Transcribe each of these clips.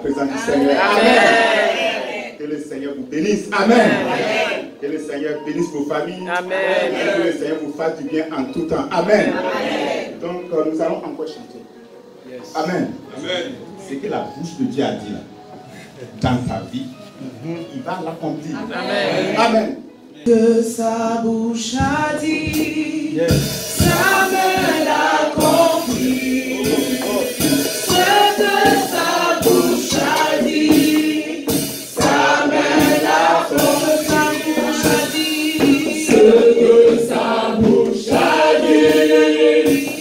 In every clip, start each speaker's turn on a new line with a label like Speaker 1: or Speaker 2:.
Speaker 1: présence du Seigneur. Amen. Que le Seigneur vous bénisse. Amen. Que le Seigneur bénisse vos familles. Amen. Que le Seigneur vous fasse du bien en tout temps. Amen. Donc nous allons encore chanter. Amen. Amen. Ce que la bouche de Dieu a dit là, dans ta vie, il va l'accomplir. Amen. Amen.
Speaker 2: Que sa bouche a dit, sa main l'a accompli. Ce que sa bouche a dit, sa main l'a accompli. Ce que sa bouche a dit,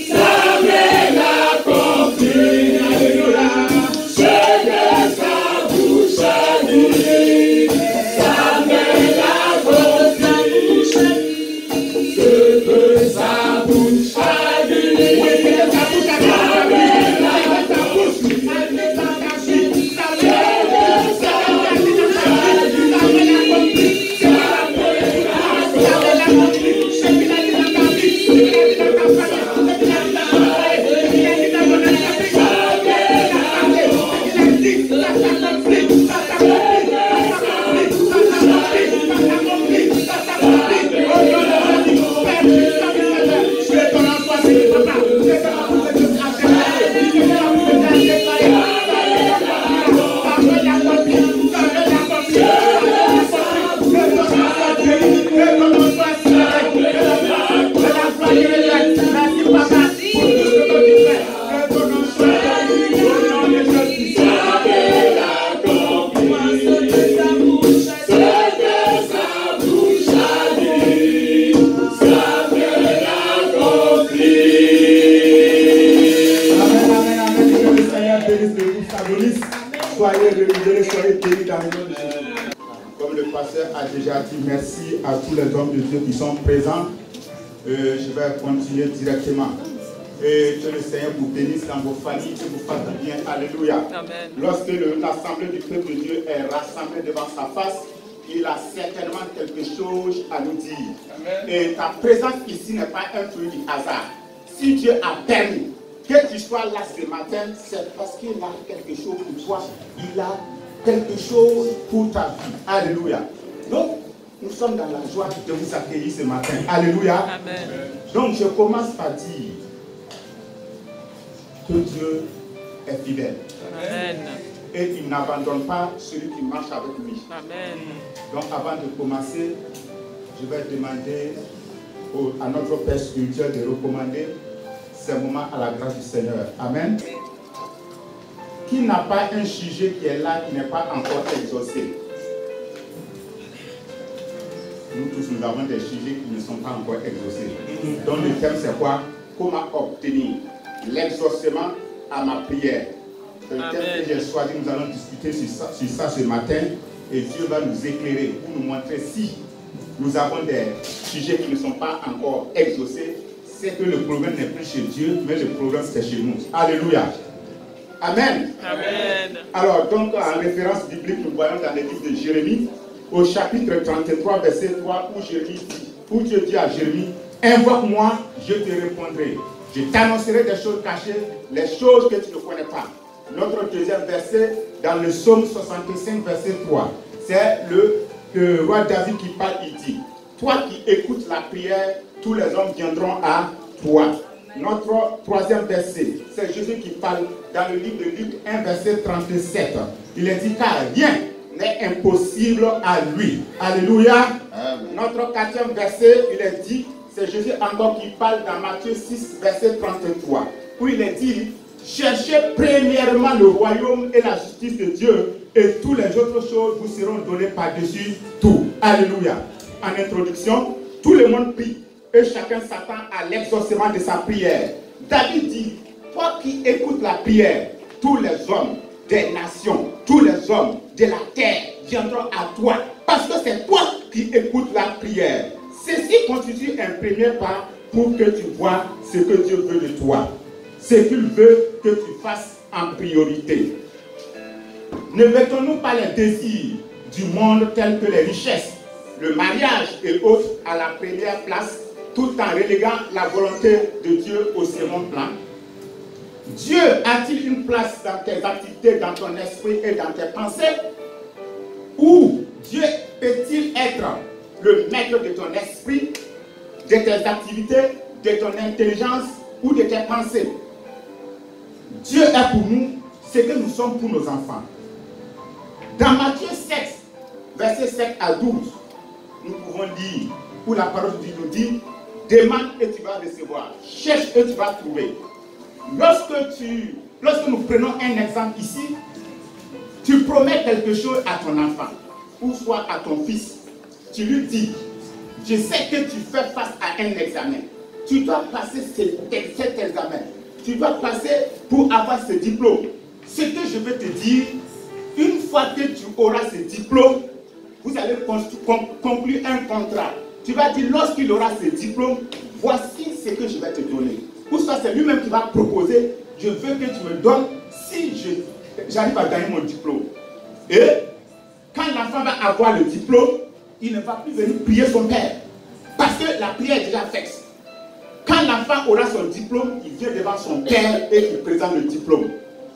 Speaker 2: sa main l'a accompli. Ce que sa bouche a dit, sa main l'a accompli. Ce que sa bouche a
Speaker 1: Soyez réveillés, soyez bénis dans le nom de Jésus. Comme le pasteur a déjà dit, merci à tous les hommes de Dieu qui sont présents. Je vais continuer directement. Et que le Seigneur vous bénisse dans vos familles, que vous fasse bien. Alléluia. Amen. Lorsque l'assemblée du peuple de Dieu est rassemblée devant sa face, il a certainement quelque chose à nous dire. Amen. Et ta présence ici n'est pas un fruit du hasard. Si Dieu a permis que tu sois là ce matin, c'est parce qu'il a quelque chose pour toi. Il a quelque chose pour ta vie. Alléluia. Donc, nous sommes dans la joie de vous accueillir ce matin. Alléluia. Amen. Donc, je commence par dire que Dieu est fidèle. Amen. Et il n'abandonne pas celui qui marche avec lui. Amen. Donc, avant de commencer, je vais demander à notre Père spirituel de recommander ces moments à la grâce du Seigneur. Amen. Qui n'a pas un sujet qui est là, qui n'est pas encore exaucé? Nous tous, nous avons des sujets qui ne sont pas encore exaucés. Donc le thème c'est quoi? Comment obtenir l'exaucement à ma prière. C'est le thème que j'ai choisi. Nous allons discuter sur ça ce matin. Et Dieu va nous éclairer pour nous montrer si nous avons des sujets qui ne sont pas encore exaucés. C'est que le problème n'est plus chez Dieu, mais le problème c'est chez nous. Alléluia. Amen. Amen. Alors, donc, en référence biblique, nous voyons dans le livre de Jérémie, au chapitre 33, verset 3, où Dieu dit à Jérémie, invoque-moi, je te répondrai. Je t'annoncerai des choses cachées, les choses que tu ne connais pas. Notre deuxième verset, dans le psaume 65, verset 3, c'est le roi David qui parle, il dit, toi qui écoutes la prière, tous les hommes viendront à toi. Notre troisième verset, c'est Jésus qui parle dans le livre de Luc 1, verset 37. Il est dit, car rien n'est impossible à lui. Alléluia. Amen. Notre quatrième verset, il est dit, c'est Jésus encore qui parle dans Matthieu 6, verset 33, où il est dit, cherchez premièrement le royaume et la justice de Dieu, et toutes les autres choses vous seront données par-dessus tout. Alléluia. En introduction, tout le monde prie et chacun s'attend à l'exaucement de sa prière. David dit, toi qui écoutes la prière, tous les hommes des nations, tous les hommes de la terre viendront à toi, parce que c'est toi qui écoutes la prière. Ceci constitue un premier pas pour que tu vois ce que Dieu veut de toi, ce qu'il veut que tu fasses en priorité. Ne mettons-nous pas les désirs du monde tels que les richesses, le mariage et autres à la première place, tout en reléguant la volonté de Dieu au second plan. Dieu a-t-il une place dans tes activités, dans ton esprit et dans tes pensées? Ou Dieu peut-il être le maître de ton esprit, de tes activités, de ton intelligence ou de tes pensées? Dieu est pour nous ce que nous sommes pour nos enfants. Dans Matthieu 7, versets 7 à 12, nous pouvons lire, où la parole de Dieu nous dit, demande et tu vas recevoir, cherche et tu vas trouver. Lorsque nous prenons un exemple ici, tu promets quelque chose à ton enfant, ou soit à ton fils. Tu lui dis, je sais que tu fais face à un examen. Tu dois passer cet examen. Tu dois passer pour avoir ce diplôme. Ce que je vais te dire, une fois que tu auras ce diplôme, vous allez conclure un contrat. Tu vas dire, lorsqu'il aura ce diplôme, voici ce que je vais te donner. Ou soit c'est lui-même qui va proposer, je veux que tu me donnes si j'arrive à gagner mon diplôme. Et quand l'enfant va avoir le diplôme, il ne va plus venir prier son père. Parce que la prière est déjà faite. Quand l'enfant aura son diplôme, il vient devant son père et il présente le diplôme.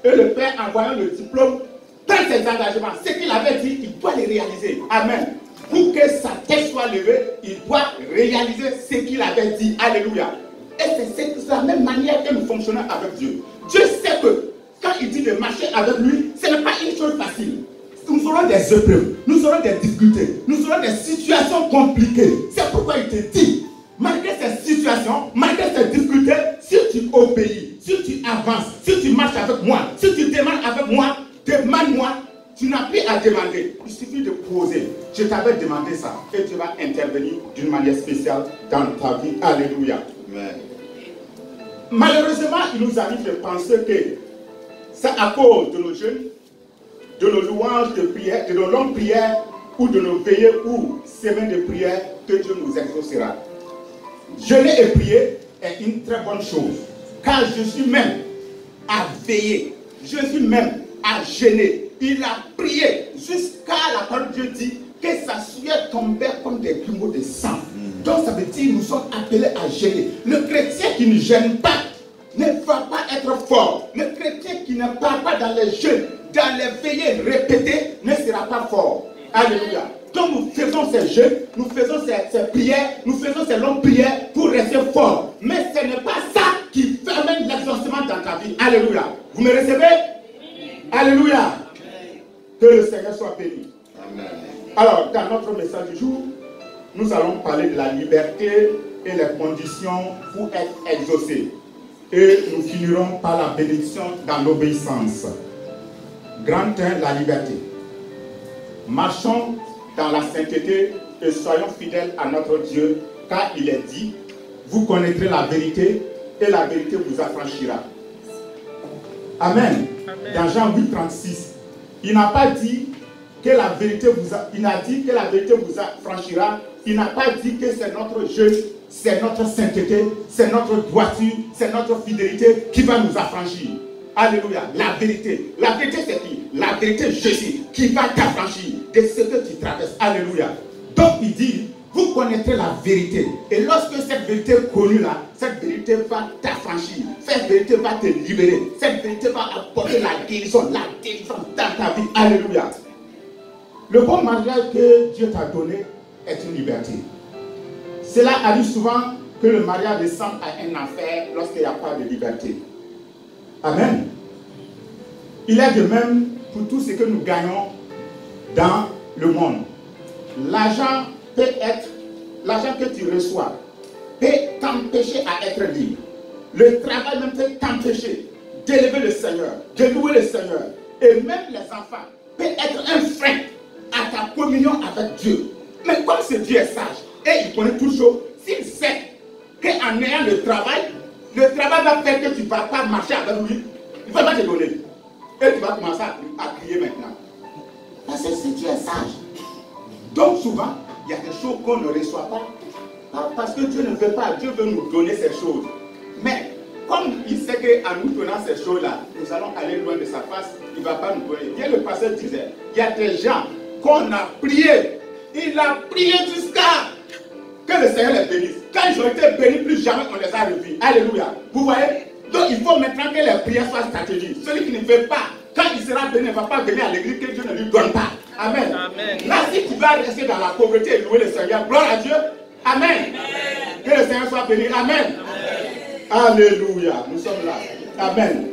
Speaker 1: Et le père, en voyant le diplôme, prend ses engagements. Ce qu'il avait dit, il doit les réaliser. Amen. Pour que sa tête soit levée, il doit réaliser ce qu'il avait dit. Alléluia. Et c'est la même manière que nous fonctionnons avec Dieu. Dieu sait que quand il dit de marcher avec lui, ce n'est pas une chose facile. Nous aurons des épreuves, nous aurons des difficultés, nous aurons des situations compliquées. C'est pourquoi il te dit, malgré ces situations, malgré ces difficultés, si tu obéis, si tu avances, si tu marches avec moi, si tu demandes avec moi, demande-moi. Tu n'as plus à demander. Il suffit de poser. Je t'avais demandé ça. Et tu vas intervenir d'une manière spéciale dans ta vie. Alléluia. Amen. Malheureusement, il nous arrive de penser que c'est à cause de nos jeûnes, de nos louanges de prière, de nos longues prières ou de nos veillées ou semaines de prière que Dieu nous exaucera. Jeûner et prier est une très bonne chose. Car je suis même à veiller. Je suis même à jeûner. Il a prié jusqu'à la parole de Dieu dit que sa sueur tombait comme des grumeaux de sang. Donc ça veut dire que nous sommes appelés à jeûner. Le chrétien qui ne gêne pas ne va pas être fort. Le chrétien qui ne part pas dans les jeûnes, dans les veillées répétées, ne sera pas fort. Alléluia. Donc nous faisons ces jeûnes, nous faisons ces prières, nous faisons ces longues prières pour rester forts. Mais ce n'est pas ça qui amène l'exaucement dans ta vie. Alléluia. Vous me recevez? Alléluia. Que le Seigneur soit béni. Amen. Alors, dans notre message du jour, nous allons parler de la liberté et les conditions pour être exaucé. Et nous finirons par la bénédiction dans l'obéissance. Grand 1, la liberté. Marchons dans la sainteté et soyons fidèles à notre Dieu, car il est dit, vous connaîtrez la vérité et la vérité vous affranchira. Amen. Amen. Dans Jean 8, 36, il n'a pas dit que la vérité vous affranchira. Il n'a pas dit que c'est notre jeûne, c'est notre sainteté, c'est notre droiture, c'est notre fidélité qui va nous affranchir. Alléluia. La vérité. La vérité c'est qui? La vérité Jésus qui va t'affranchir de ce que tu traverses. Alléluia. Donc il dit, vous connaîtrez la vérité. Et lorsque cette vérité est connue là, cette vérité va t'affranchir. Cette vérité va te libérer. Cette vérité va apporter la guérison dans ta vie. Alléluia. Le bon mariage que Dieu t'a donné est une liberté. Cela arrive souvent que le mariage ressemble à un enfer lorsqu'il n'y a pas de liberté. Amen. Il est de même pour tout ce que nous gagnons dans le monde. L'argent que tu reçois peut t'empêcher à être libre. Le travail même peut t'empêcher d'élever le Seigneur, de louer le Seigneur. Et même les enfants peuvent être un frein à ta communion avec Dieu. Mais comme ce Dieu est sage et il connaît toujours, s'il sait qu'en ayant le travail va faire que tu ne vas pas marcher avec lui, il ne va pas te donner. Et tu vas commencer à crier maintenant. Parce que ce Dieu est sage. Donc souvent, il y a des choses qu'on ne reçoit pas. Parce que Dieu ne veut pas, Dieu veut nous donner ces choses. Mais comme il sait qu'en nous donnant ces choses-là, nous allons aller loin de sa face, il ne va pas nous donner. Bien le pasteur disait, il y a des gens qu'on a prié. Il a prié jusqu'à que le Seigneur les bénisse. Quand ils ont été bénis, plus jamais on les a revus. Alléluia. Vous voyez, Donc il faut maintenant que les prières soient stratégiques. Celui qui ne veut pas, quand il sera béni, ne va pas venir à l'église que Dieu ne lui donne pas. Amen. Amen. Là, si tu vas rester dans la pauvreté et louer le Seigneur, gloire à Dieu. Amen. Amen. Que le Seigneur soit béni. Amen. Amen. Alléluia. Nous sommes là. Amen.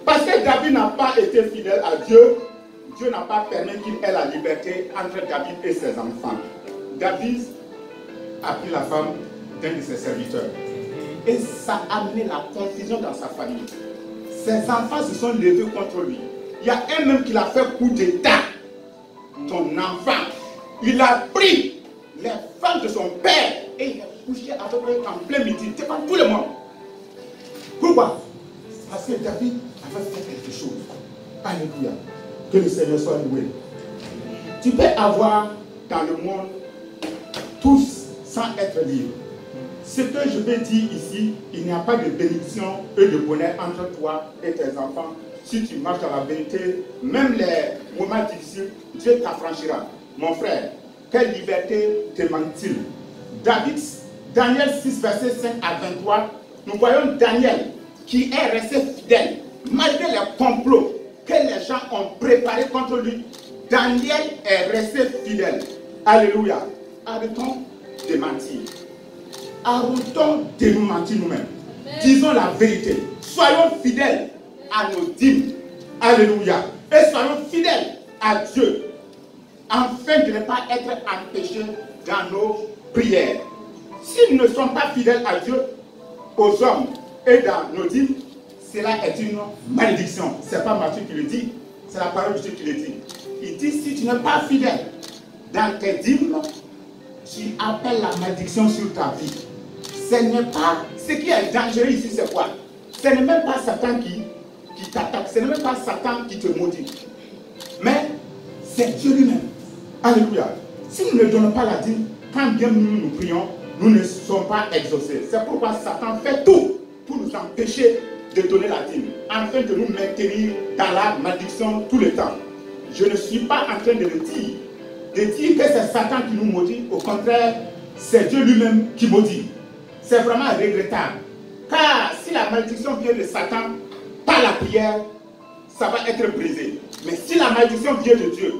Speaker 1: Parce que David n'a pas été fidèle à Dieu, Dieu n'a pas permis qu'il ait la liberté entre David et ses enfants. David a pris la femme d'un de ses serviteurs. Et ça a amené la confusion dans sa famille. Ses enfants se sont levés contre lui. Il y a un même qui l'a fait coup d'état. Ton enfant, il a pris les femmes de son père et il a couché avec eux en plein midi devant tout le monde. Pourquoi? Parce que David avait fait quelque chose. Alléluia. Que le Seigneur soit loué. Tu peux avoir dans le monde tous sans être libre. Ce que je vais dire ici, il n'y a pas de bénédiction et de bonheur entre toi et tes enfants. Si tu marches dans la vérité, même les moments difficiles, Dieu t'affranchira. Mon frère, quelle liberté te manque-t-il? Daniel 6, verset 5 à 23, nous voyons Daniel qui est resté fidèle, malgré les complots que les gens ont préparés contre lui. Daniel est resté fidèle. Alléluia. Arrêtons de mentir. Arrêtons de nous mentir nous-mêmes. Disons la vérité. Soyons fidèles à nos dîmes. Alléluia. Et soyons fidèles à Dieu. Afin de ne pas être empêchés dans nos prières. Si nous ne sommes pas fidèles à Dieu, aux hommes et dans nos dîmes, cela est une malédiction. Ce n'est pas Matthieu qui le dit, c'est la parole de Dieu qui le dit. Il dit, si tu n'es pas fidèle dans tes dîmes, tu appelles la malédiction sur ta vie. Ce qui est dangereux ici, c'est quoi? Ce n'est même pas Satan qui t'attaque, ce n'est même pas Satan qui te maudit. Mais c'est Dieu lui-même. Alléluia. Si nous ne donnons pas la dîme, quand bien nous prions, nous ne sommes pas exaucés. C'est pourquoi Satan fait tout pour nous empêcher de donner la dîme, afin de nous maintenir dans la malédiction tout le temps. Je ne suis pas en train de le dire, que c'est Satan qui nous maudit. Au contraire, c'est Dieu lui-même qui maudit. C'est vraiment regrettable. Car si la malédiction vient de Satan, par la prière, ça va être brisé. Mais si la malédiction vient de Dieu,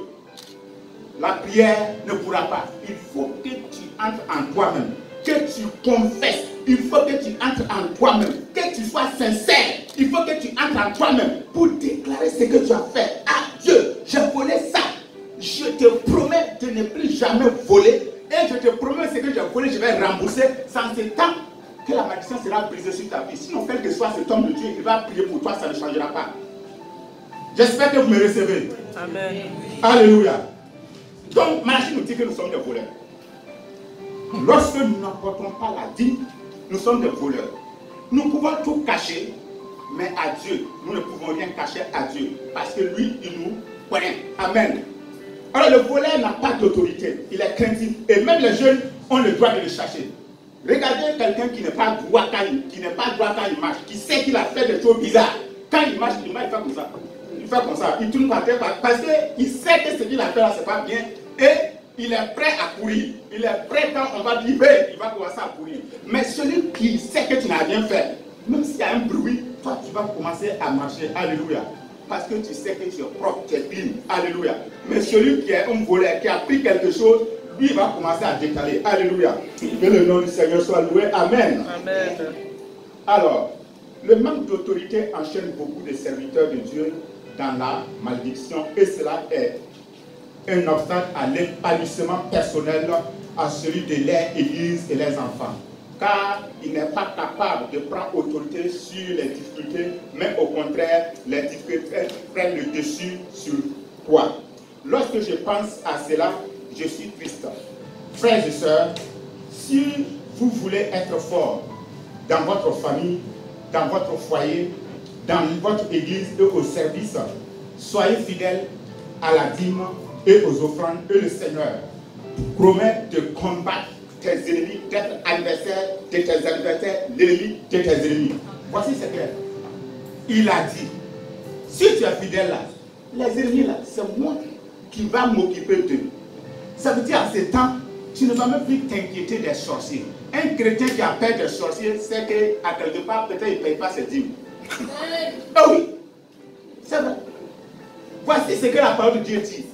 Speaker 1: la prière ne pourra pas. Il faut que tu entres en toi-même, que tu confesses. Il faut que tu entres en toi-même, que tu sois sincère. Il faut que tu entres en toi-même pour déclarer ce que tu as fait. Ah Dieu, j'ai volé ça. Je te promets de ne plus jamais voler. Et je te promets ce que j'ai volé, je vais rembourser. Sans ce temps que la malédiction sera brisée sur ta vie. Sinon, quel que soit cet homme de Dieu, il va prier pour toi, ça ne changera pas. J'espère que vous me recevez. Amen. Alléluia. Donc, Malachie nous dit que nous sommes des voleurs. Lorsque nous n'apportons pas la dîme, nous sommes des voleurs. Nous pouvons tout cacher, mais à Dieu, nous ne pouvons rien cacher à Dieu. Parce que lui, il nous connaît. Amen. Alors, le voleur n'a pas d'autorité. Il est craintif. Et même les jeunes ont le droit de le chercher. Regardez quelqu'un qui n'est pas droit quand il marche, qui sait qu'il a fait des choses bizarres. Quand il marche, il fait comme ça. Il fait comme ça. Il tourne par terre parce qu'il sait que ce qu'il a fait là, c'est pas bien. Et il est prêt à courir. Il est prêt quand on va dire, il va commencer à courir. Mais celui qui sait que tu n'as rien fait, même s'il y a un bruit, toi tu vas commencer à marcher. Alléluia. Parce que tu sais que tu es propre, tu es clean. Alléluia. Mais celui qui est un voleur, qui a pris quelque chose, lui va commencer à décaler. Alléluia. Que le nom du Seigneur soit loué. Amen. Amen. Alors, le manque d'autorité enchaîne beaucoup de serviteurs de Dieu dans la malédiction. Et cela est un obstacle à l'épanouissement personnel à celui de leur église et leurs enfants. Car il n'est pas capable de prendre autorité sur les difficultés, mais au contraire, les difficultés prennent le dessus sur toi. Lorsque je pense à cela, je suis triste. Frères et sœurs, si vous voulez être fort dans votre famille, dans votre foyer, dans votre église et au service, soyez fidèles à la dîme et aux offrandes, et le Seigneur promet de combattre tes ennemis, d'être adversaire de tes adversaires, l'ennemi de tes ennemis. Voici ce clair. Il a dit, si tu es fidèle là, les ennemis là, c'est moi qui va m'occuper d'eux. Ça veut dire en ce temps, tu ne vas même plus t'inquiéter des sorciers. Un chrétien qui a peur des sorciers, c'est qu'à quelque part, peut-être il ne paye pas ses dîmes. Ah oui, c'est vrai. Voici ce que la parole de Dieu dit.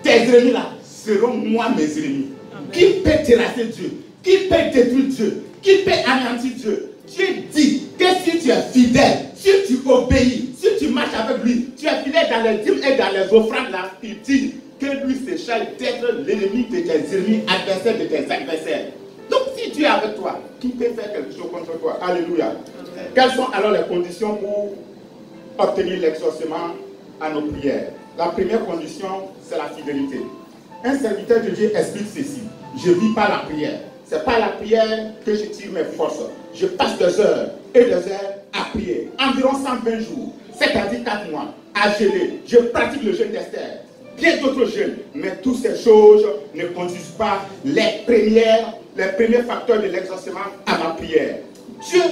Speaker 1: Tes ennemis là seront moi mes ennemis. Amen. Qui peut terrasser Dieu? Qui peut détruire Dieu? Qui peut anéantir Dieu? Dieu dit que si tu es fidèle, si tu obéis, si tu marches avec lui, tu es fidèle dans les dîmes et dans les offrandes là, il dit que lui se charge d'être l'ennemi de tes ennemis, adversaire de tes adversaires. Donc si Dieu est avec toi, qui peut faire quelque chose contre toi? Alléluia. Amen. Quelles sont alors les conditions pour obtenir l'exaucement à nos prières? La première condition, c'est la fidélité. Un serviteur de Dieu explique ceci. Je vis par la prière. C'est par la prière que je tire mes forces. Je passe des heures et des heures à prier. Environ 120 jours, c'est-à-dire 4 mois, à jeûner. Je pratique le jeûne d'Esther. Bien d'autres jeûnes, mais toutes ces choses ne conduisent pas les premiers facteurs de l'exaucement à ma prière. Dieu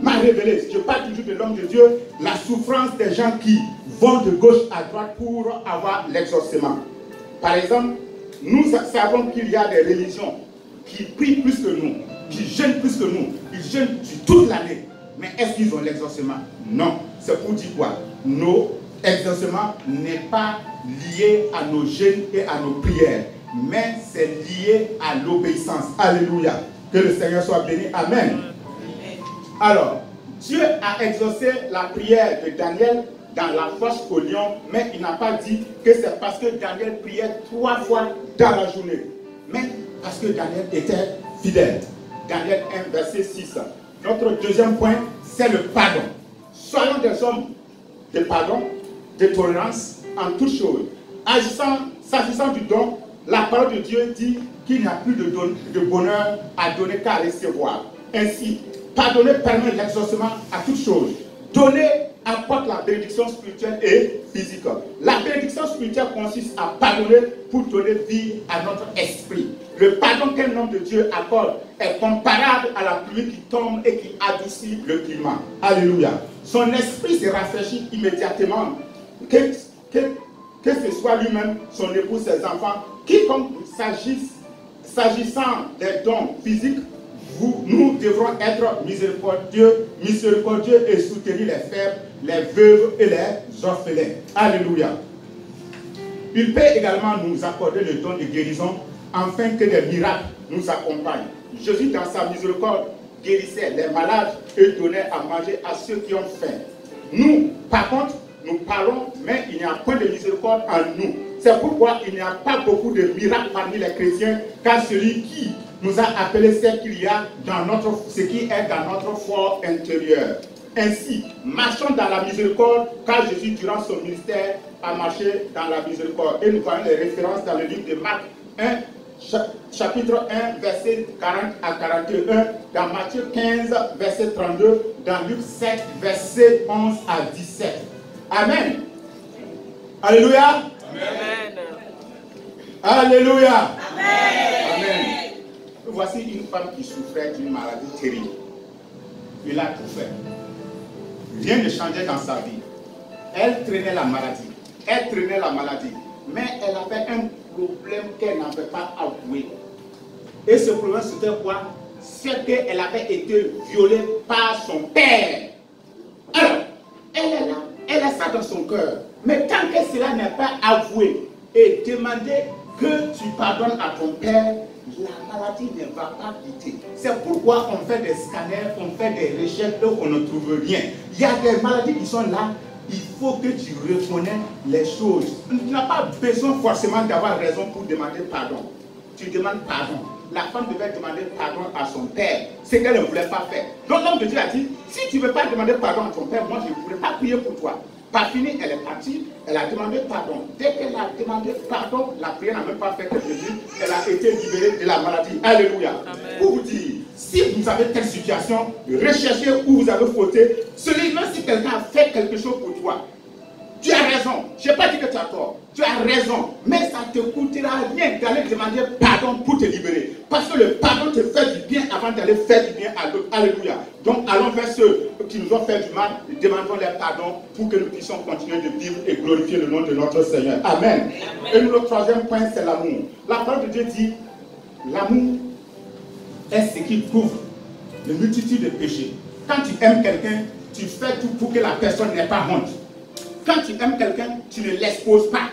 Speaker 1: m'a révélé, je parle toujours de l'homme de Dieu, la souffrance des gens qui vont de gauche à droite pour avoir l'exaucement. Par exemple, nous savons qu'il y a des religions qui prient plus que nous, qui jeûnent plus que nous, ils jeûnent toute l'année. Mais est-ce qu'ils ont l'exaucement? Non. C'est pour dire quoi? Nos exaucement n'est pas lié à nos jeûnes et à nos prières, mais c'est lié à l'obéissance. Alléluia. Que le Seigneur soit béni. Amen. Alors, Dieu a exaucé la prière de Daniel dans la fosse au lion, mais il n'a pas dit que c'est parce que Daniel priait 3 fois dans la journée, mais parce que Daniel était fidèle. Daniel 1, verset 6. Notre deuxième point, c'est le pardon. Soyons des hommes de pardon, de tolérance en toutes choses. S'agissant du don, la parole de Dieu dit qu'il n'y a plus de bonheur à donner qu'à recevoir. Ainsi, pardonner permet l'exaucement à toutes choses. Donner apporte la bénédiction spirituelle et physique. La bénédiction spirituelle consiste à pardonner pour donner vie à notre esprit. Le pardon qu'un homme de Dieu accorde est comparable à la pluie qui tombe et qui adoucit le climat. Alléluia. Son esprit se rafraîchit immédiatement. Que ce soit lui-même, son époux, ses enfants, quiconque s'agissant des dons physiques, nous devrons être miséricordieux et soutenir les faibles, les veuves et les orphelins. Alléluia. Il peut également nous accorder le don de guérison afin que des miracles nous accompagnent. Jésus, dans sa miséricorde, guérissait les malades et donnait à manger à ceux qui ont faim. Nous, par contre, nous parlons, mais il n'y a point de miséricorde en nous. C'est pourquoi il n'y a pas beaucoup de miracles parmi les chrétiens, car celui qui nous a appelés sait qu'il y a ce qui est dans notre fort intérieur. Ainsi, marchons dans la miséricorde, car Jésus, durant son ministère, a marché dans la miséricorde. Et nous voyons les références dans le livre de Marc 1, chapitre 1, verset 40 à 41, dans Matthieu 15, verset 32, dans Luc 7, verset 11 à 17. Amen. Alléluia. Amen. Alléluia. Amen. Amen. Voici une femme qui souffrait d'une maladie terrible. Il a tout fait. Rien ne changeait dans sa vie. Elle traînait la maladie. Mais elle avait un problème qu'elle n'avait pas avoué. Et ce problème, c'était quoi? C'est qu'elle avait été violée par son père. Alors, elle est là, elle a ça dans son cœur. Mais tant que cela n'est pas avoué et demandé que tu pardonnes à ton père, la maladie ne va pas quitter. C'est pourquoi on fait des scanners, on fait des recherches et on ne trouve rien. Il y a des maladies qui sont là. Il faut que tu reconnais les choses. Tu n'as pas besoin forcément d'avoir raison pour demander pardon. Tu demandes pardon. La femme devait demander pardon à son père, ce qu'elle ne voulait pas faire. Donc l'homme de Dieu a dit, si tu ne veux pas demander pardon à ton père, moi je ne pourrai pas prier pour toi. Pas fini, elle est partie, elle a demandé pardon. Dès qu'elle a demandé pardon, la prière n'a même pas fait quelques minutes, elle a été libérée de la maladie. Alléluia. Amen. Pour vous dire, si vous avez telle situation, recherchez où vous avez fauté. Même si quelqu'un a fait quelque chose pour toi, tu as raison. Je n'ai pas dit que tu as tort. Tu as raison. Mais ça ne te coûtera rien d'aller demander pardon pour te libérer. Parce que le pardon te fait du bien avant d'aller faire du bien à l'autre. Alléluia. Donc allons vers ceux qui nous ont fait du mal. Demandons leur pardon pour que nous puissions continuer de vivre et glorifier le nom de notre Seigneur. Amen. Amen. Et le troisième point, c'est l'amour. La parole de Dieu dit L'amour est ce qui couvre une multitude de péchés. Quand tu aimes quelqu'un, tu fais tout pour que la personne n'ait pas honte. Quand tu aimes quelqu'un, tu ne l'exposes pas.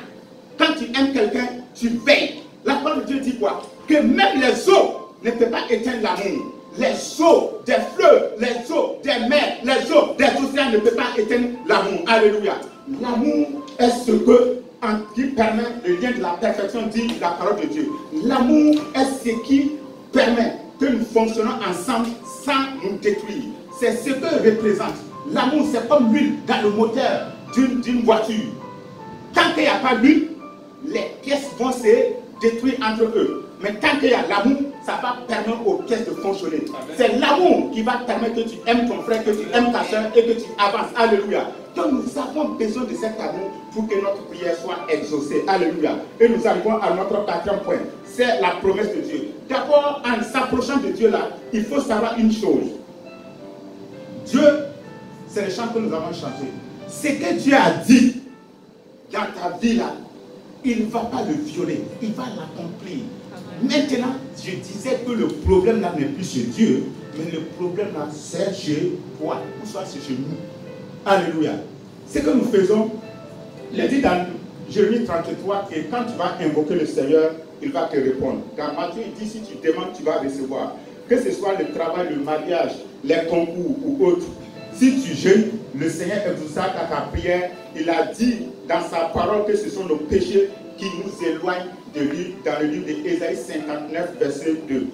Speaker 1: Quand tu aimes quelqu'un, tu veilles. La parole de Dieu dit quoi? Que même les eaux ne peuvent pas éteindre l'amour. Les eaux des fleuves, les eaux des mers, les eaux des océans ne peuvent pas éteindre l'amour. Alléluia. L'amour est ce qui permet le lien de la perfection, dit la parole de Dieu. L'amour est ce qui permet que nous fonctionnons ensemble sans nous détruire. C'est ce que représente. L'amour, c'est comme l'huile dans le moteur d'une voiture. Tant qu'il n'y a pas d'huile, les pièces vont se détruire entre eux. Mais tant qu'il y a l'amour, ça va permettre aux pièces de fonctionner. C'est l'amour qui va permettre que tu aimes ton frère, que tu aimes ta soeur et que tu avances. Alléluia. Donc nous avons besoin de cet amour pour que notre prière soit exaucée. Alléluia. Et nous arrivons à notre quatrième point. C'est la promesse de Dieu. D'abord, en s'approchant de Dieu là, il faut savoir une chose. Dieu, c'est le chant que nous avons chanté. Ce que Dieu a dit dans ta vie là, il ne va pas le violer, il va l'accomplir. Maintenant, je disais que le problème là n'est plus chez Dieu, mais le problème là c'est chez toi, ou soit c'est chez nous. Alléluia. Ce que nous faisons, il est dit dans Jérémie 33 que quand tu vas invoquer le Seigneur, il va te répondre. Dans Matthieu, il dit si tu demandes, tu vas recevoir. Que ce soit le travail, le mariage, les concours ou autres. Si tu jeûnes, le Seigneur exaucera ta prière. Il a dit dans sa parole que ce sont nos péchés qui nous éloignent de lui, dans le livre d'Ésaïe 59, verset 2.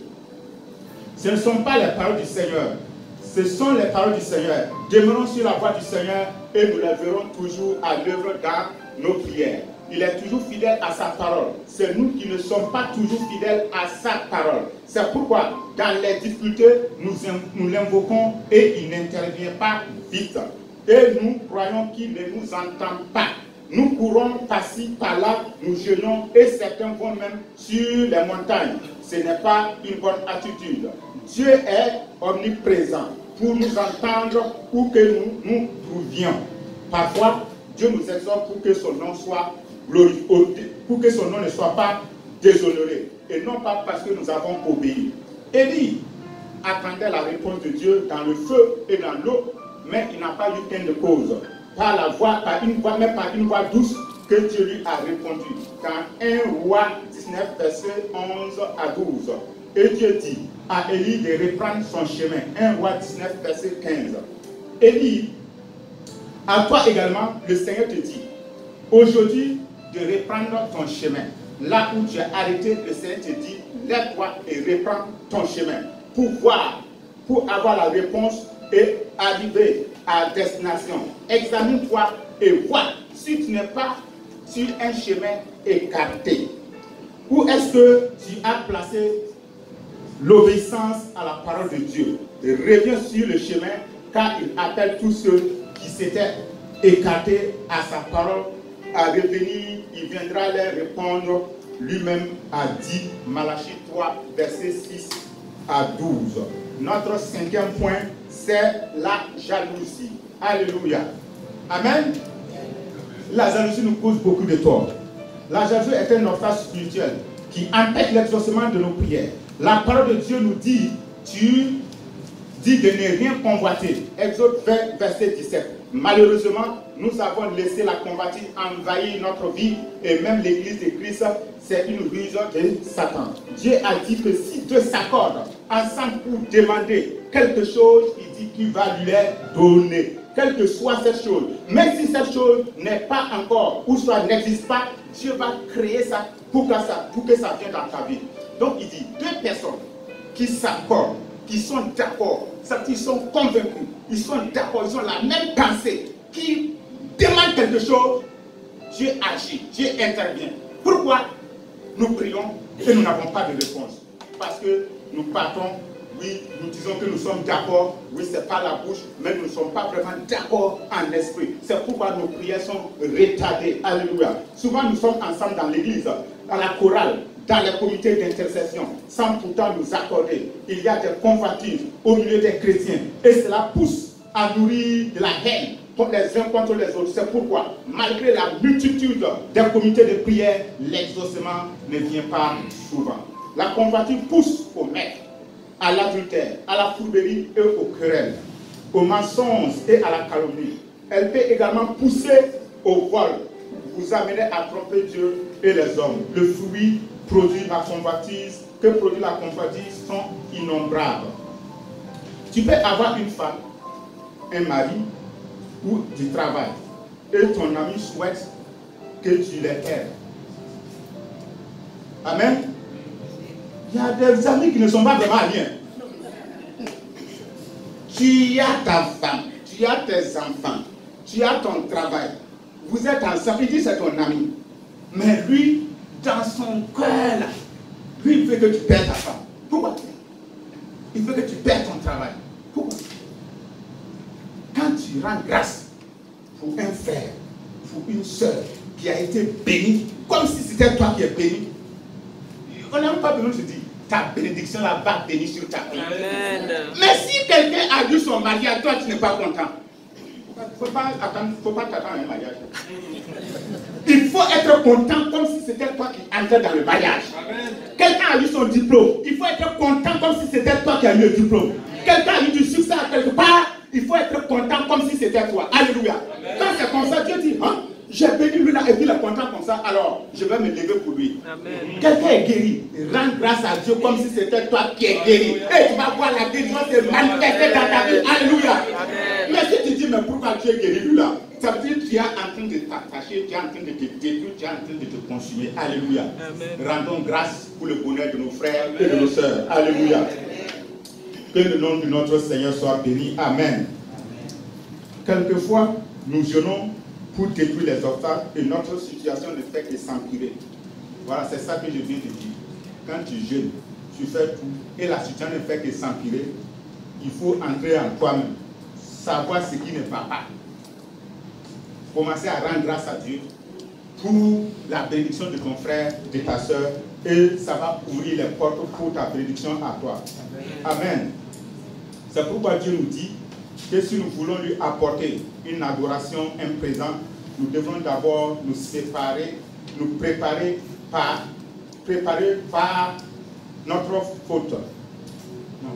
Speaker 1: Ce ne sont pas les paroles du Seigneur, ce sont les paroles du Seigneur. Demeurons sur la voie du Seigneur et nous les verrons toujours à l'œuvre dans nos prières. Il est toujours fidèle à sa parole. C'est nous qui ne sommes pas toujours fidèles à sa parole. C'est pourquoi, dans les difficultés, nous l'invoquons et il n'intervient pas vite. Et nous croyons qu'il ne nous entend pas. Nous courons par-ci, par-là, nous jeûnons et certains vont même sur les montagnes. Ce n'est pas une bonne attitude. Dieu est omniprésent pour nous entendre où que nous trouvions. Parfois, Dieu nous exhorte pour que son nom soit glorifié, pour que son nom ne soit pas déshonoré. Et non pas parce que nous avons obéi. Élie attendait la réponse de Dieu dans le feu et dans l'eau, mais il n'a pas eu gain de cause. Par la voix, par une voix, même par une voix douce que Dieu lui a répondu. Dans 1 Roi 19, verset 11 à 12. Et Dieu dit à Élie de reprendre son chemin. 1 Roi 19, verset 15. Élie, à toi également, le Seigneur te dit, aujourd'hui, de reprendre ton chemin. Là où tu as arrêté, le Seigneur te dit, lève-toi et reprends ton chemin. Pour voir, pour avoir la réponse et arriver à destination. Examine-toi et vois si tu n'es pas sur un chemin écarté. Où est-ce que tu as placé l'obéissance à la parole de Dieu? Reviens sur le chemin car il appelle tous ceux qui s'étaient écartés à sa parole à revenir. Il viendra leur répondre. Lui-même a dit, Malachie 3, verset 6 à 12. Notre cinquième point, c'est la jalousie. Alléluia. Amen. La jalousie nous cause beaucoup de tort. La jalousie est un obstacle spirituel qui empêche l'exaucement de nos prières. La parole de Dieu nous dit, tu dis de ne rien convoiter. Exode 20, verset 17. Malheureusement, nous avons laissé la convoitise envahir notre vie et même l'église de Christ, c'est une ruse de Satan. Dieu a dit que si deux s'accordent ensemble pour demander quelque chose, il dit qu'il va lui donner. Quelle que soit cette chose, même si cette chose n'est pas encore, ou soit n'existe pas, Dieu va créer ça pour que ça vienne dans ta vie. Donc il dit, deux personnes qui s'accordent, qui sont d'accord, qui sont convaincus, ils sont d'accord, ils ont la même pensée, qui demandent quelque chose, Dieu agit, Dieu intervient. Pourquoi nous prions et nous n'avons pas de réponse? Parce que nous partons, oui, nous disons que nous sommes d'accord, oui, c'est pas la bouche, mais nous ne sommes pas vraiment d'accord en esprit. C'est pourquoi nos prières sont retardées. Alléluia. Souvent, nous sommes ensemble dans l'église, dans la chorale, dans les comités d'intercession, sans pourtant nous accorder. Il y a des convoitises au milieu des chrétiens. Et cela pousse à nourrir de la haine les uns contre les autres. C'est pourquoi, malgré la multitude des comités de prière, l'exaucement ne vient pas souvent. La convoitise pousse au maître, à l'adultère, à la fourberie et aux querelles, au mensonge et à la calomnie. Elle peut également pousser au vol, vous amener à tromper Dieu et les hommes. Le fruit produit la convoitise, que produit la convoitise sont innombrables. Tu peux avoir une femme, un mari ou du travail, et ton ami souhaite que tu les aides. Amen. Il y a des amis qui ne sont pas vraiment aliens. Tu as ta femme, tu as tes enfants, tu as ton travail. Vous êtes ensemble, il dit c'est ton ami. Mais lui, dans son cœur, là, lui, il veut que tu perdes ta femme. Pourquoi? Il veut que tu perdes ton travail. Pourquoi? Quand tu rends grâce pour un frère, pour une soeur qui a été bénie, comme si c'était toi qui es béni, on n'a même pas besoin de se dire, ta bénédiction là va bénir sur ta vie. Mais si quelqu'un a vu son mariage, toi tu n'es pas content. Il ne faut pas t'attendre à un mariage. Il faut être content comme si c'était toi qui entrais dans le mariage. Quelqu'un a eu son diplôme. Il faut être content comme si c'était toi qui as eu le diplôme. Quelqu'un a eu du succès à quelque part. Il faut être content comme si c'était toi. Alléluia. Quand c'est comme ça, Dieu dit, hein, j'ai béni lui là et puis il est content comme ça, alors je vais me lever pour lui. Quelqu'un est guéri. Rends grâce à Dieu comme si c'était toi qui es guéri. Et tu vas voir la guérison se manifester dans ta vie. Alléluia. Mais si tu dis, mais pourquoi tu es guéri lui là? Ça veut dire que tu es en train de t'attacher, tu es en train de te détruire, tu es en train de te consumer. Alléluia. Rendons grâce pour le bonheur de nos frères et de nos sœurs. Alléluia. Que le nom de notre Seigneur soit béni. Amen. Quelquefois, nous jeûnons pour détruire les obstacles et notre situation ne fait que s'empirer. Voilà, c'est ça que je viens de dire. Quand tu jeûnes, tu fais tout et la situation ne fait que s'empirer, il faut entrer en toi-même, savoir ce qui ne va pas. Commencer à rendre grâce à Dieu pour la bénédiction de ton frère, de ta soeur, et ça va ouvrir les portes pour ta bénédiction à toi. Amen. C'est pourquoi Dieu nous dit que si nous voulons lui apporter une adoration, un présent, nous devons d'abord nous séparer, nous préparer par notre faute. Non,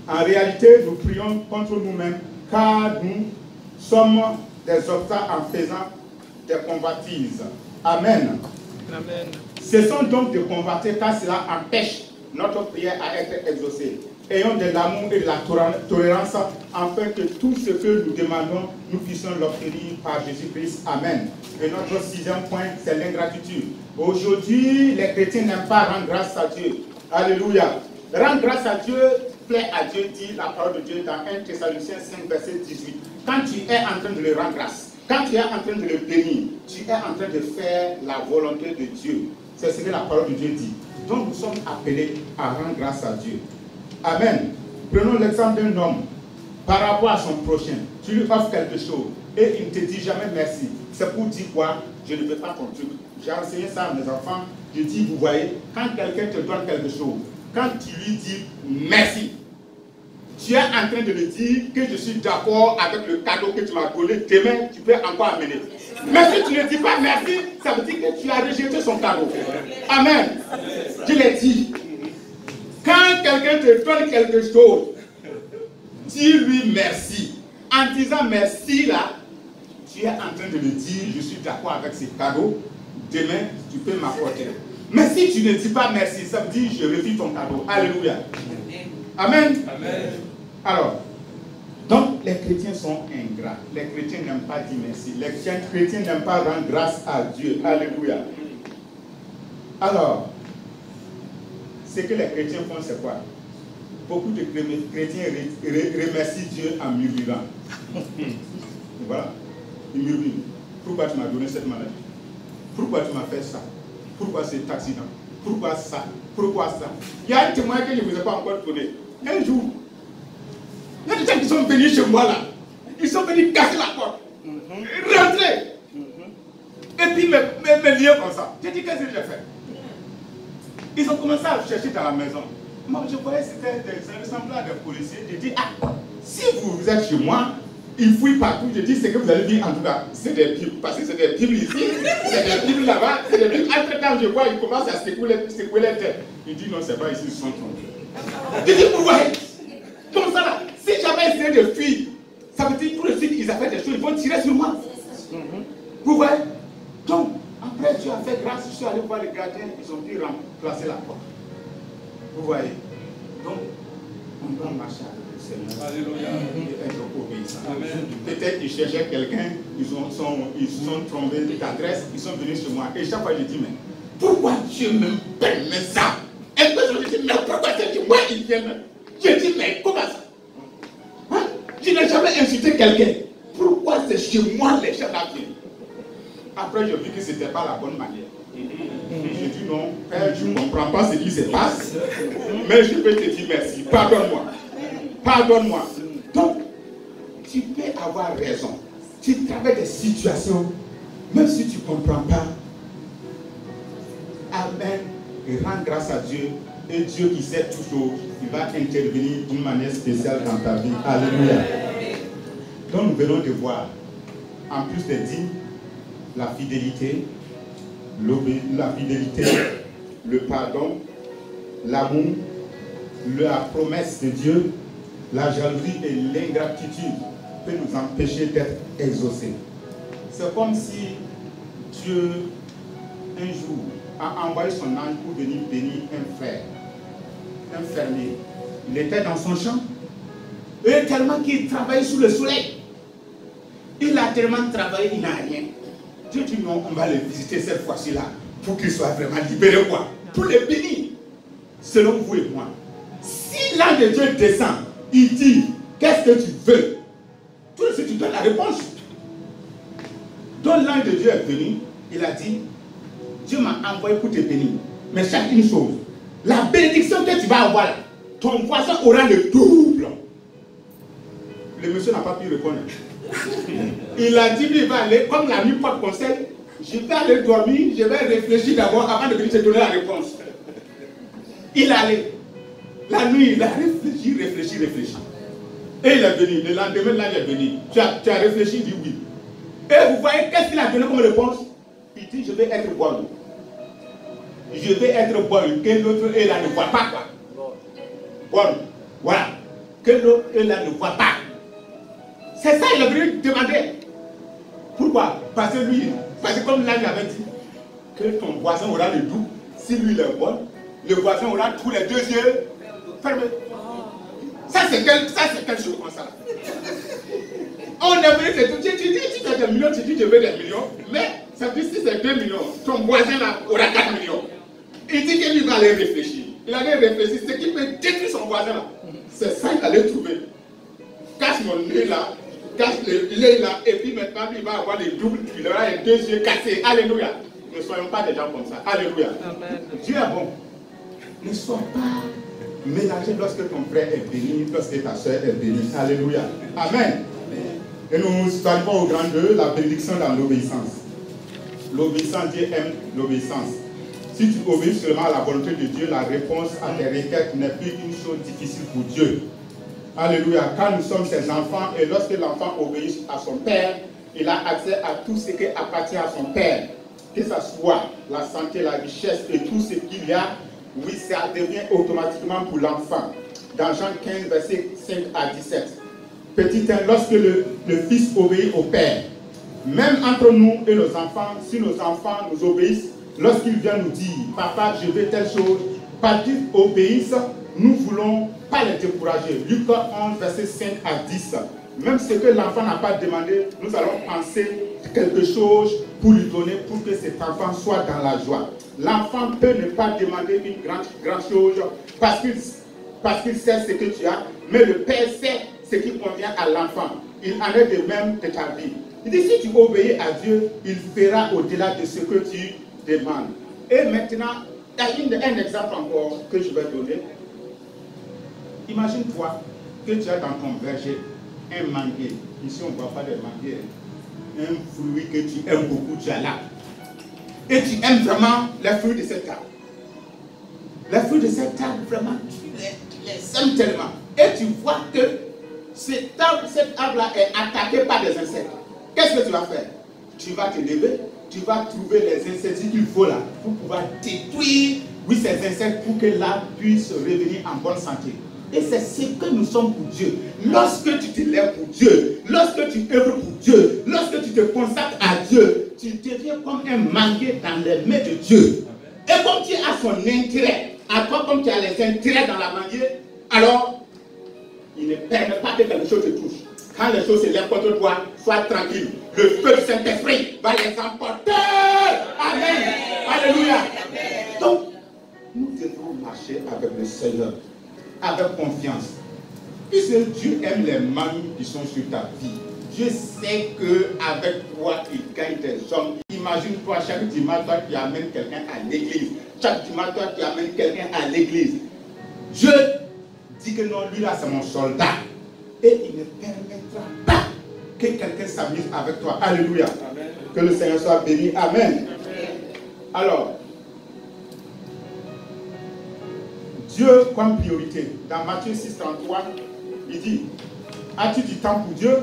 Speaker 1: en réalité, nous prions contre nous-mêmes car nous sommes des obstacles en faisant des convoitises. Amen. Amen. Cessons donc de convoiter car cela empêche notre prière à être exaucée. Ayons de l'amour et de la tolérance afin que tout ce que nous demandons, nous puissions l'obtenir par Jésus-Christ. Amen. Et notre sixième point, c'est l'ingratitude. Aujourd'hui, les chrétiens n'aiment pas rendre grâce à Dieu. Alléluia. Rendre grâce à Dieu, plaît à Dieu, dit la parole de Dieu dans 1 Thessaloniciens 5, verset 18. Quand tu es en train de le rendre grâce, quand tu es en train de le bénir, tu es en train de faire la volonté de Dieu. C'est ce que la parole de Dieu dit. Donc nous sommes appelés à rendre grâce à Dieu. Amen. Prenons l'exemple d'un homme par rapport à son prochain. Tu lui offres quelque chose et il ne te dit jamais merci. C'est pour dire quoi? Je ne veux pas ton truc. J'ai enseigné ça à mes enfants. Je dis, vous voyez, quand quelqu'un te donne quelque chose, quand tu lui dis merci, tu es en train de lui dire que je suis d'accord avec le cadeau que tu m'as donné. Demain, tu peux encore amener. Mais si tu ne dis pas merci, ça veut dire que tu as rejeté son cadeau. Amen. Je l'ai dit. Quand quelqu'un te donne quelque chose, dis-lui merci. En disant merci là, tu es en train de lui dire, je suis d'accord avec ce cadeau. Demain, tu peux m'apporter. Mais si tu ne dis pas merci, ça veut dire je refuse ton cadeau. Alléluia. Amen. Amen. Alors, donc les chrétiens sont ingrats. Les chrétiens n'aiment pas dire merci. Les chrétiens n'aiment pas rendre grâce à Dieu. Alléluia. Alors, ce que les chrétiens font, c'est quoi? Beaucoup de chrétiens remercient Dieu en murmurant. Voilà. Ils murmurent. Pourquoi tu m'as donné cette maladie? Pourquoi tu m'as fait ça? Pourquoi cet accident? Pourquoi ça? Pourquoi ça? Il y a un témoin que je ne vous ai pas encore donné. Un jour, il y a des gens qui sont venus chez moi là. Ils sont venus casser la porte. Rentrer. Et puis me lier comme ça. J'ai dit, qu'est-ce que j'ai fait? Ils ont commencé à chercher dans la maison. Moi, je voyais que c'était des ressemblants des policiers. J'ai dit, ah, si vous êtes chez moi, il fouille partout. Je dis, ce que vous allez dire, en tout cas, c'est des Bibles. Parce que c'est des Bibles ici, c'est des Bibles là-bas, c'est des Bibles. Entre-temps, je vois, il commence à secouer les têtes. Il dit, non, c'est pas ici, ils sont trompés. Je dis, vous voyez, comme ça là, si j'avais essayé de fuir, ça veut dire tout de suite, ils ont fait des choses, ils vont tirer sur moi. Vous voyez? Donc, après, Dieu a fait grâce, je suis allé voir les gardiens, ils ont pu remplacer la porte. Vous voyez? Donc, on doit marcher avec le Seigneur. Alléluia. Et être obéissant. Peut-être qu'ils cherchaient quelqu'un, ils sont trompés d'adresse, ils sont venus chez moi. Et chaque fois, je dis, mais pourquoi Dieu me permet ça? Et puis je dis, mais pourquoi c'est que moi, ils viennent? Je dis, mais comment ça? Hein? Je n'ai jamais insulté quelqu'un. Pourquoi c'est chez moi les gens viennent? Après, je vis que ce n'était pas la bonne manière. J'ai dit non, Père, je ne comprends pas ce qui se passe, mais je peux te dire merci. Pardonne-moi. Pardonne-moi. Donc, tu peux avoir raison. Tu traverses des situations, même si tu ne comprends pas. Amen. Et rends grâce à Dieu. Et Dieu qui sait tout chose, il va intervenir d'une manière spéciale dans ta vie. Alléluia. Donc, nous venons de voir, en plus des dîmes, la fidélité, le pardon, l'amour, la promesse de Dieu, la jalousie et l'ingratitude peut nous empêcher d'être exaucés. C'est comme si Dieu, un jour, a envoyé son ange pour venir bénir un frère, un fermier. Il était dans son champ, et tellement qu'il travaillait sous le soleil. Il a tellement travaillé, il n'a rien. Dieu dit non, on va le visiter cette fois-ci là pour qu'il soit vraiment libéré, quoi. Pour le bénir, selon vous et moi. Si l'ange de Dieu descend, il dit, qu'est-ce que tu veux? Tout de suite, tu donnes la réponse. Donc l'ange de Dieu est venu, il a dit, Dieu m'a envoyé pour te bénir. Mais chaque une chose, la bénédiction que tu vas avoir là, ton voisin aura le double. Le monsieur n'a pas pu répondre. Il a dit, il va aller, comme la nuit porte conseil, je vais aller dormir, je vais réfléchir d'abord avant de venir te donner la réponse. Il allait. La nuit, il a réfléchi. Et il est venu. Le lendemain, là, il est venu. Tu as réfléchi, il dit oui. Et vous voyez, qu'est-ce qu'il a donné comme réponse? Il dit, je vais être bon. Je vais être bon. Que l'autre, et là, ne voit pas, quoi. Bon. Voilà. Que l'autre, et là, ne voit pas. C'est ça, il a venu demander. Pourquoi? Parce que comme là, il avait dit, que ton voisin aura le doux. Si lui, il est bon, le voisin aura tous les deux yeux fermés. Ça, c'est quelque chose comme ça. On est venu, tu dis, tu as des millions, tu dis, je veux des millions. Mais, ça veut dire, si c'est 2 millions, ton voisin là aura 4 millions. Il dit que lui va aller réfléchir. Il allait réfléchir, ce qui peut détruire son voisin là. C'est ça qu'il allait trouver. Cache mon nez là. Cache l'œil là, et puis maintenant il va avoir les doubles, il aura les deux yeux cassés. Alléluia. Ne soyons pas des gens comme ça. Alléluia. Amen. Dieu est bon. Ne sois pas mélangé lorsque ton frère est béni, lorsque ta soeur est bénie. Alléluia. Amen. Et nous arrivons au grand 2, la bénédiction dans l'obéissance. L'obéissance, Dieu aime l'obéissance. Si tu obéis seulement à la volonté de Dieu, la réponse à tes requêtes n'est plus une chose difficile pour Dieu. Alléluia. Quand nous sommes ses enfants et lorsque l'enfant obéit à son père, il a accès à tout ce qui appartient à son père. Que ce soit la santé, la richesse et tout ce qu'il y a, oui, ça devient automatiquement pour l'enfant. Dans Jean 15, versets 5 à 17. Petit 1, lorsque le fils obéit au père, même entre nous et nos enfants, si nos enfants nous obéissent, lorsqu'ils viennent nous dire, papa, je veux telle chose, parce qu'ils obéissent, nous ne voulons pas les décourager. Luc 11, verset 5 à 10. Même ce que l'enfant n'a pas demandé, nous allons penser quelque chose pour lui donner, pour que cet enfant soit dans la joie. L'enfant peut ne pas demander une grande chose parce qu'il sait ce que tu as, mais le Père sait ce qui convient à l'enfant. Il en est de même de ta vie. Il dit, si tu obéis à Dieu, il fera au-delà de ce que tu demandes. Et maintenant, il y a un exemple encore que je vais donner. Imagine-toi que tu as dans ton verger un manguier. Ici, on ne voit pas de manguier. Un fruit que tu aimes beaucoup, tu as là. Et tu aimes vraiment les fruits de cet arbre. Les fruits de cet arbre, vraiment, tu les aimes tellement. Et tu vois que cette arbre-là est attaquée par des insectes. Qu'est-ce que tu vas faire? Tu vas te lever, tu vas trouver les insectes qu'il faut là pour pouvoir détruire ces insectes pour que l'arbre puisse revenir en bonne santé. Et c'est ce que nous sommes pour Dieu. Lorsque tu te lèves pour Dieu, lorsque tu œuvres pour Dieu, lorsque tu te consacres à Dieu, tu deviens comme un manguier dans les mains de Dieu. Et comme tu as son intérêt, à toi comme tu as les intérêts dans la manguier, alors il ne permet pas que quelque chose te touche. Quand les choses se lèvent contre toi, sois tranquille. Le feu du Saint-Esprit va les emporter. Amen. Alléluia. Donc, nous devons marcher avec le Seigneur, avec confiance. Puisque Dieu aime les mangues qui sont sur ta vie. Dieu sait qu'avec toi, il gagne des hommes. Imagine-toi, chaque dimanche, toi, tu amènes quelqu'un à l'église. Chaque dimanche, toi, tu amènes quelqu'un à l'église. Dieu dit que non, lui là, c'est mon soldat. Et il ne permettra pas que quelqu'un s'amuse avec toi. Alléluia. Amen. Que le Seigneur soit béni. Amen. Amen. Alors, Dieu comme priorité. Dans Matthieu 6,33, il dit, as-tu du temps pour Dieu?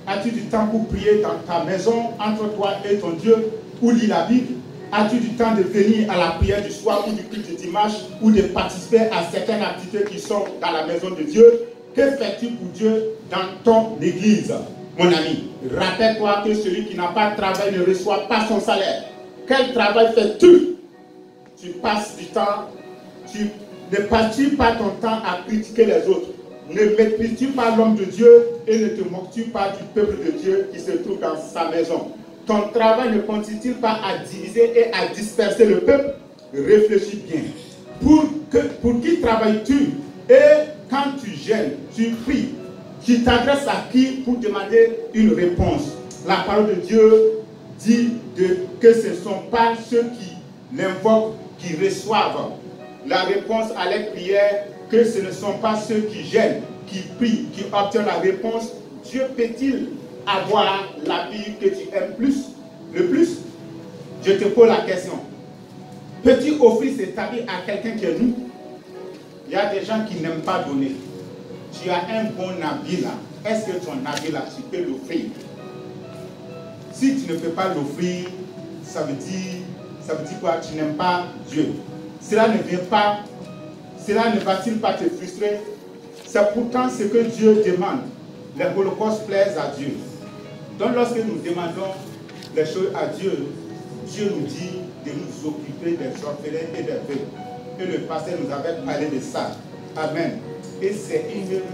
Speaker 1: As-tu du temps pour prier dans ta maison entre toi et ton Dieu? Ou lis la Bible? As-tu du temps de venir à la prière du soir ou du culte du dimanche ou de participer à certaines activités qui sont dans la maison de Dieu? Que fais-tu pour Dieu dans ton église? Mon ami, rappelle-toi que celui qui n'a pas de travail ne reçoit pas son salaire. Quel travail fais-tu? Tu passes du temps, tu ne passes-tu pas ton temps à critiquer les autres? Ne méprises-tu pas l'homme de Dieu et ne te moques-tu pas du peuple de Dieu qui se trouve dans sa maison? Ton travail ne consiste-t-il pas à diviser et à disperser le peuple? Réfléchis bien. Pour qui travailles-tu? Et quand tu gênes, tu pries, tu t'adresses à qui pour demander une réponse? La parole de Dieu dit que ce ne sont pas ceux qui l'invoquent qui reçoivent la réponse à leur prière, que ce ne sont pas ceux qui gênent, qui prient, qui obtiennent la réponse. Dieu peut-il avoir la vie que tu aimes le plus? Je te pose la question. Peux-tu offrir cet habit à quelqu'un qui est nu? Il y a des gens qui n'aiment pas donner. Tu as un bon habit là. Est-ce que ton habit là, tu peux l'offrir? Si tu ne peux pas l'offrir, ça veut dire quoi? Tu n'aimes pas Dieu. Cela ne va-t-il pas te frustrer? C'est pourtant ce que Dieu demande. Les holocaustes plaisent à Dieu. Donc lorsque nous demandons les choses à Dieu, Dieu nous dit de nous occuper des orphelins et des veuves. Et le pasteur nous avait parlé de ça. Amen. Et c'est une œuvre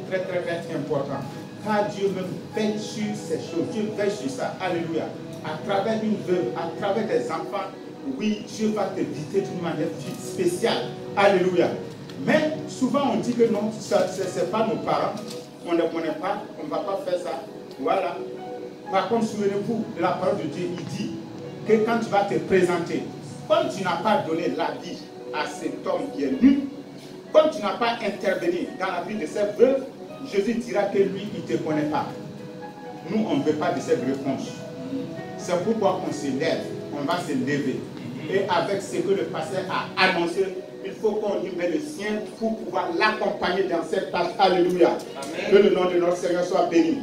Speaker 1: très importante. Car Dieu même veille sur ces choses. Dieu veille sur ça. Alléluia. À travers une veuve, à travers des enfants, oui, Dieu va te visiter d'une manière spéciale. Alléluia. Mais souvent on dit que non, ce n'est pas nos parents. On ne connaît pas, on ne va pas faire ça. Voilà. Par contre, souvenez-vous de la parole de Dieu. Il dit que quand tu vas te présenter, comme tu n'as pas donné la vie à cet homme qui est nu, comme tu n'as pas intervenu dans la vie de cette veuve, Jésus dira que lui, il ne te connaît pas. Nous, on ne veut pas de cette réponse. C'est pourquoi on se lève, on va se lever. Et avec ce que le pasteur a annoncé, il faut qu'on y mette le sien pour pouvoir l'accompagner dans cette tâche. Alléluia. Amen. Que le nom de notre Seigneur soit béni.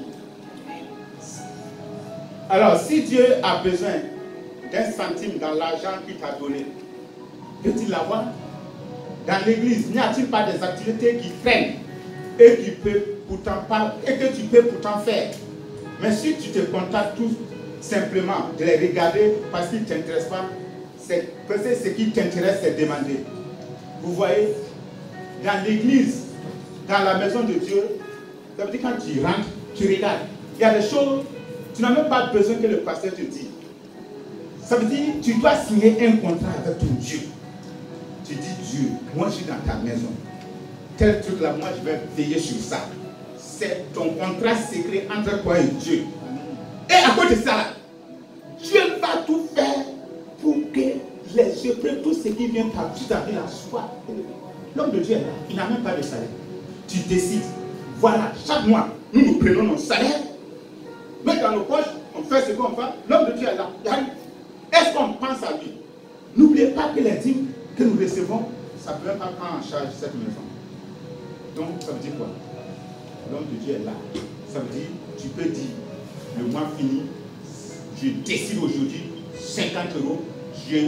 Speaker 1: Alors, si Dieu a besoin d'un centime dans l'argent qu'il t'a donné, peut-il l'avoir? Dans l'église, n'y a-t-il pas des activités qui traînent et que tu peux pourtant faire? Mais si tu te contentes tout simplement de les regarder parce qu'ils ne t'intéressent pas, c'est peut-être ce qui t'intéresse, c'est demander. Vous voyez, dans l'église, dans la maison de Dieu, ça veut dire quand tu rentres, tu regardes. Il y a des choses, tu n'as même pas besoin que le pasteur te dise. Ça veut dire tu dois signer un contrat avec ton Dieu. Tu dis, Dieu, moi je suis dans ta maison. Tel truc là, moi je vais veiller sur ça. C'est ton contrat secret entre toi et Dieu. Et à côté de ça, Dieu va tout faire pour que les œuvres, tout ce qui vient par tout à la soit. L'homme de Dieu est là, il n'a même pas de salaire. Tu décides, voilà, chaque mois, nous prenons nos salaires, mais dans nos poches, on fait ce qu'on fait. L'homme de Dieu est là. Est-ce qu'on pense à lui? N'oubliez pas que les dîmes que nous recevons, ça ne peut pas prendre en charge cette maison. Donc, ça veut dire quoi? l'homme de Dieu est là. Ça veut dire, tu peux dire, le mois fini, je décide aujourd'hui, 50 €, je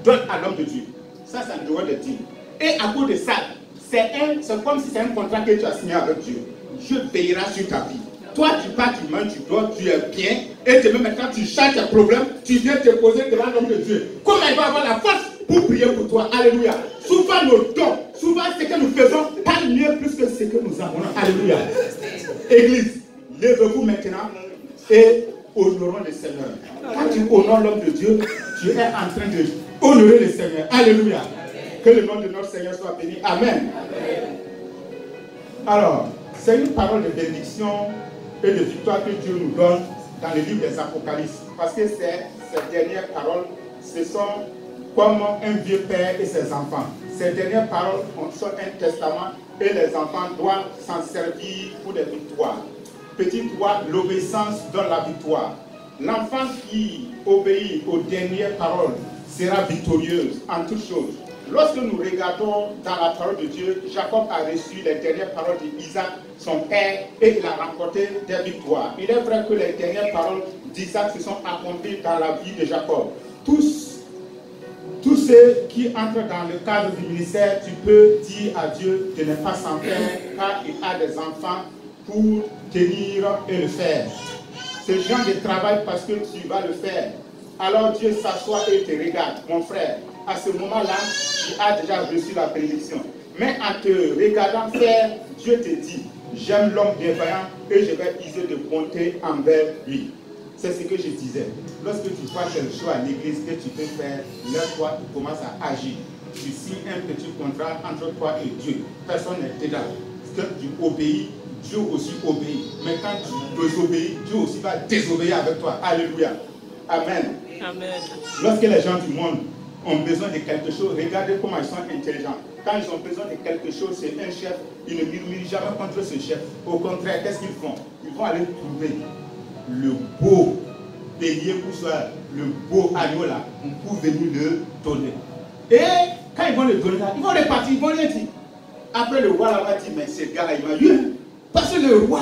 Speaker 1: donne à l'homme de Dieu. Ça, c'est un devoir de dire. Et à cause de ça, c'est comme si c'est un contrat que tu as signé avec Dieu. Dieu veillera sur ta vie. Toi, tu pars, tu manges, tu dors, tu es bien. Et demain, maintenant, tu changes tes problèmes, tu viens te poser devant l'homme de Dieu. Comment il va avoir la force pour prier pour toi? Alléluia. Souvent, nos dons, souvent, ce que nous faisons, pas mieux plus que ce que nous avons. Alléluia. Église, lève-vous maintenant et honorons le Seigneur. Quand tu honores l'homme de Dieu, tu es en train de honorer le Seigneur. Alléluia. Que le nom de notre Seigneur soit béni. Amen. Alors, c'est une parole de bénédiction et de victoire que Dieu nous donne dans le livre des Apocalypses. Parce que ces dernières paroles, ce sont comme un vieux père et ses enfants. Ces dernières paroles sont un testament et les enfants doivent s'en servir pour des victoires. Petite voix, l'obéissance donne la victoire. L'enfant qui obéit aux dernières paroles sera victorieuse en toutes choses. Lorsque nous regardons dans la parole de Dieu, Jacob a reçu les dernières paroles d'Isaac, son père, et il a remporté des victoires. Il est vrai que les dernières paroles d'Isaac se sont accomplies dans la vie de Jacob. Tous ceux qui entrent dans le cadre du ministère, tu peux dire à Dieu de ne pas s'en faire, car il a des enfants pour tenir et le faire. Ce genre de travail parce que tu vas le faire. Alors Dieu s'assoit et te regarde, mon frère. À ce moment-là, tu as déjà reçu la bénédiction. Mais en te regardant faire, Dieu te dit, j'aime l'homme bienveillant et je vais user de bonté envers lui. C'est ce que je disais. Lorsque tu vois quelque chose à l'église que tu peux faire, là, toi, tu commences à agir. Tu signes un petit contrat entre toi et Dieu. Personne n'est dedans. Quand tu obéis, Dieu aussi obéit. Mais quand tu désobéis, Dieu aussi va désobéir avec toi. Alléluia. Amen. Amen. Lorsque les gens du monde ont besoin de quelque chose, regardez comment ils sont intelligents. Quand ils ont besoin de quelque chose, c'est un chef, ils ne murmurent jamais contre ce chef. Au contraire, qu'est-ce qu'ils font? Ils vont aller trouver le beau bélier pour soi, le beau agneau là, pour venir le donner. Et quand ils vont le donner là, ils vont repartir, ils vont rien dire. Après le roi là va dire, mais ce gars là, il m'a eu. Parce que le roi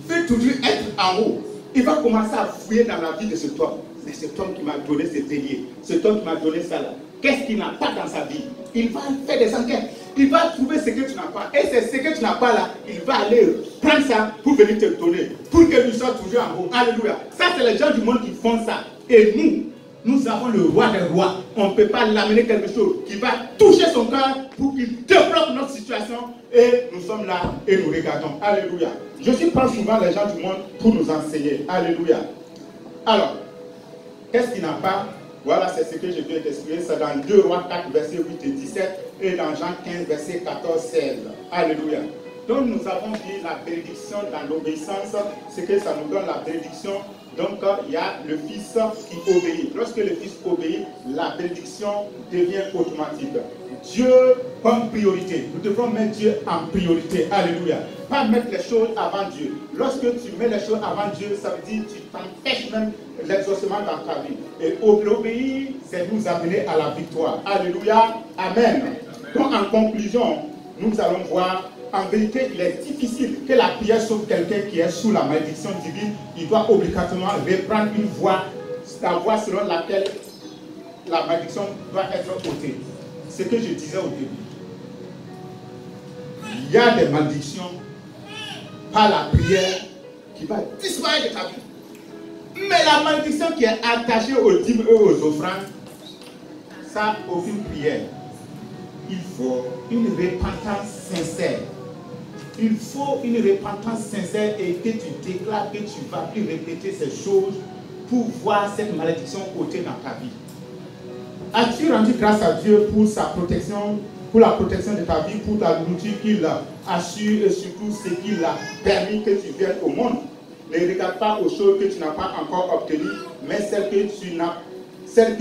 Speaker 1: veut toujours être en haut. Il va commencer à fouiller dans la vie de cet homme. Mais cet homme qui m'a donné ce bélier, cet homme qui m'a donné ça là, qu'est-ce qu'il n'a pas dans sa vie? Il va faire des enquêtes. Il va trouver ce que tu n'as pas. Et c'est ce que tu n'as pas là, il va aller prendre ça pour venir te donner. Pour que tu sois toujours en haut. Alléluia. Ça, c'est les gens du monde qui font ça. Et nous avons le roi des rois. On ne peut pas l'amener quelque chose qui va toucher son cœur pour qu'il débloque notre situation. Et nous sommes là et nous regardons. Alléluia. Je suis prends souvent les gens du monde pour nous enseigner. Alléluia. Alors, qu'est-ce qu'il n'a pas? Voilà, c'est ce que je viens d'expliquer. C'est dans 2 Rois 4, verset 8 et 17 et dans Jean 15, verset 14, 16. Alléluia. Donc, nous avons dit la bénédiction dans l'obéissance, c'est que ça nous donne la bénédiction. Donc, il y a le Fils qui obéit. Lorsque le Fils obéit, la bénédiction devient automatique. Dieu comme priorité. Nous devons mettre Dieu en priorité. Alléluia. Pas mettre les choses avant Dieu. Lorsque tu mets les choses avant Dieu, ça veut dire que tu t'empêches même l'exaucement dans ta vie. Et obéir, c'est nous amener à la victoire. Alléluia. Amen. Donc, en conclusion, nous allons voir, en vérité, il est difficile que la prière sauve quelqu'un qui est sous la malédiction divine. Il doit obligatoirement reprendre une voie, la voie selon laquelle la malédiction doit être ôtée. Ce que je disais au début. Il y a des malédictions par la prière qui va disparaître de ta vie. Mais la malédiction qui est attachée aux dîmes et aux offrandes, ça, aucune prière. Il faut une repentance sincère. Il faut une repentance sincère et que tu déclares que tu vas plus répéter ces choses pour voir cette malédiction ôtée dans ta vie. As-tu rendu grâce à Dieu pour sa protection, pour la protection de ta vie, pour ta nourriture qu'il assure et surtout ce qu'il a permis que tu viennes au monde? Ne regarde pas aux choses que tu n'as pas encore obtenues, mais celles que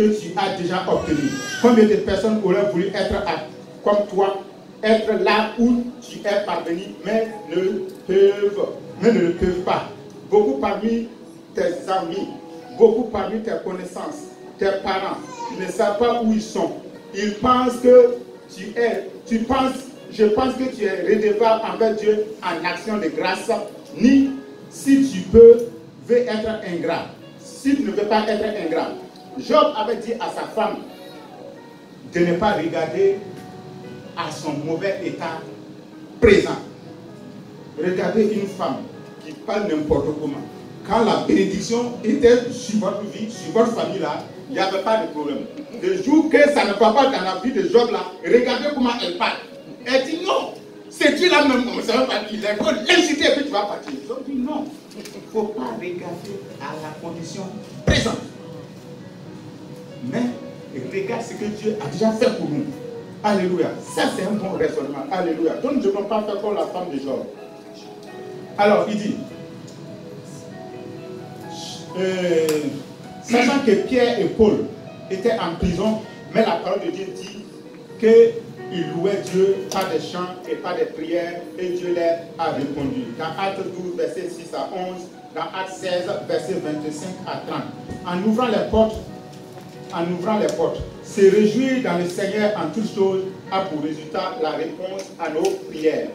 Speaker 1: tu as déjà obtenues. Combien de personnes auraient voulu être comme toi, être là où tu es parvenu, mais ne le peuvent pas. Beaucoup parmi tes amis, beaucoup parmi tes connaissances, tes parents, ils ne savent pas où ils sont. Ils pensent que je pense que tu es redevable envers Dieu en action de grâce. ni si tu veux être ingrat. Si tu ne veux pas être ingrat. Job avait dit à sa femme de ne pas regarder à son mauvais état présent. Regardez une femme qui parle n'importe comment. Quand la bénédiction était sur votre vie, sur votre famille là, il n'y avait pas de problème. Le jour que ça ne va pas dans la vie de Job là, regardez comment elle parle. Elle dit non, c'est Dieu là même, on ne savait pas qu'il est. Il faut l'inciter et puis tu vas partir. Job dit non, il ne faut pas regarder à la condition présente. Mais regarde ce que Dieu a déjà fait pour nous. Alléluia. Ça c'est un bon raisonnement. Alléluia. Donc nous ne devons pas faire comme la femme de Job. Alors il dit, sachant que Pierre et Paul étaient en prison, mais la parole de Dieu dit qu'ils louaient Dieu par des chants et par des prières, et Dieu leur a répondu. Dans Actes 12, verset 6 à 11, dans Actes 16, verset 25 à 30. En ouvrant les portes, se réjouir dans le Seigneur en toutes choses a pour résultat la réponse à nos prières.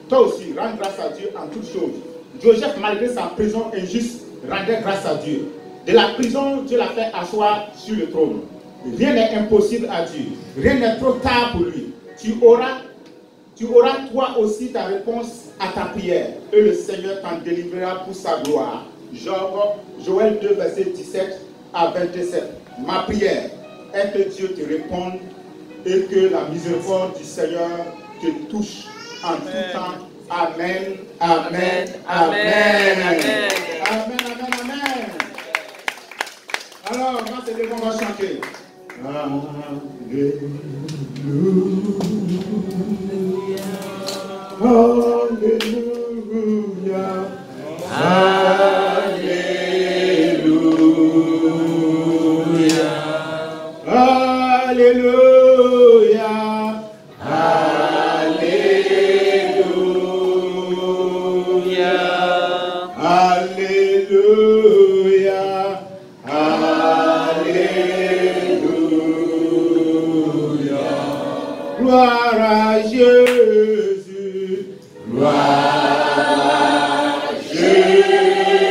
Speaker 1: Toi aussi, rends grâce à Dieu en toutes choses. Joseph, malgré sa prison injuste, rendait grâce à Dieu. De la prison, Dieu l'a fait asseoir sur le trône. Rien n'est impossible à Dieu. Rien n'est trop tard pour lui. Tu auras toi aussi ta réponse à ta prière. Et le Seigneur t'en délivrera pour sa gloire. Joël 2, verset 17 à 27. Ma prière est que Dieu te réponde et que la miséricorde du Seigneur te touche en tout temps. Amen, amen, amen. Amen, amen, amen. Alors, dans ce livre, on va chanter. Alléluia. Alléluia. Alléluia. Gloire à Jésus, gloire à Jésus, gloire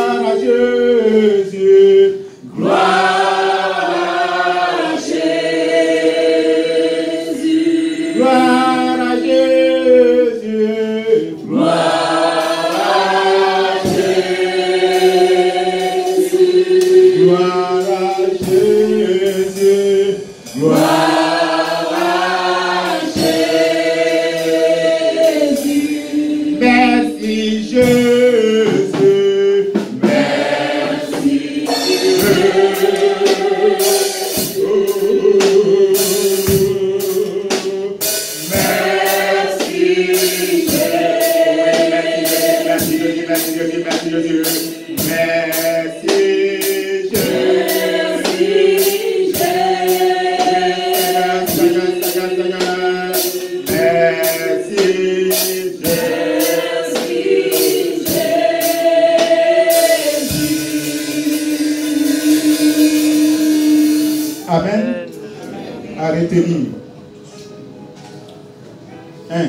Speaker 1: à Jésus, gloire à Jésus, gloire à Jésus, gloire à Jésus, gloire à Jésus. Gloire à Jésus. Merci Jésus. Merci Jésus. Merci Jésus. Merci Jésus. Merci Jésus. Merci Amen. À retenir. 1.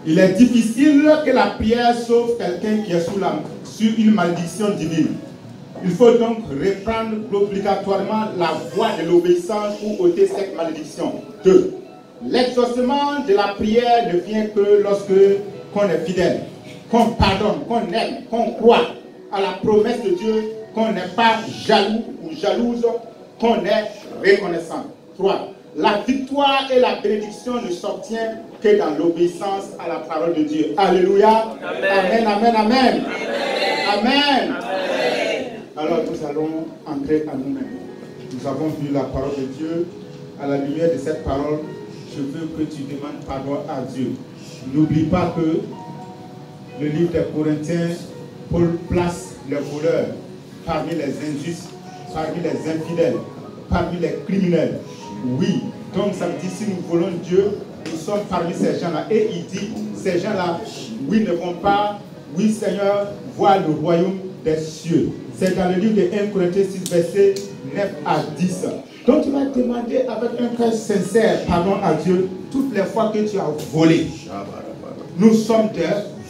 Speaker 1: Il est difficile que la prière sauve quelqu'un qui est sur une malédiction divine. Il faut donc reprendre obligatoirement la voie de l'obéissance pour ôter cette malédiction. 2. L'exaucement de la prière ne vient que lorsque qu'on est fidèle, qu'on pardonne, qu'on aime, qu'on croit à la promesse de Dieu, qu'on n'est pas jaloux ou jalouse, qu'on est reconnaissant. 3. La victoire et la bénédiction ne s'obtiennent que dans l'obéissance à la parole de Dieu. Alléluia. Amen, amen, amen. Amen. Alors nous allons entrer à nous-mêmes. Nous avons vu la parole de Dieu. À la lumière de cette parole, je veux que tu demandes pardon à Dieu. N'oublie pas que le livre des Corinthiens, Paul place les voleurs parmi les injustes, parmi les infidèles, parmi les criminels. Oui, donc ça veut dire si nous voulons Dieu, nous sommes parmi ces gens-là. Et il dit, ces gens-là, oui, ne vont pas, oui Seigneur, voir le royaume des cieux. C'est dans le livre de 1 Corinthiens 6, versets 9 à 10. Donc tu vas demander avec un cœur sincère pardon à Dieu toutes les fois que tu as volé. nous sommes des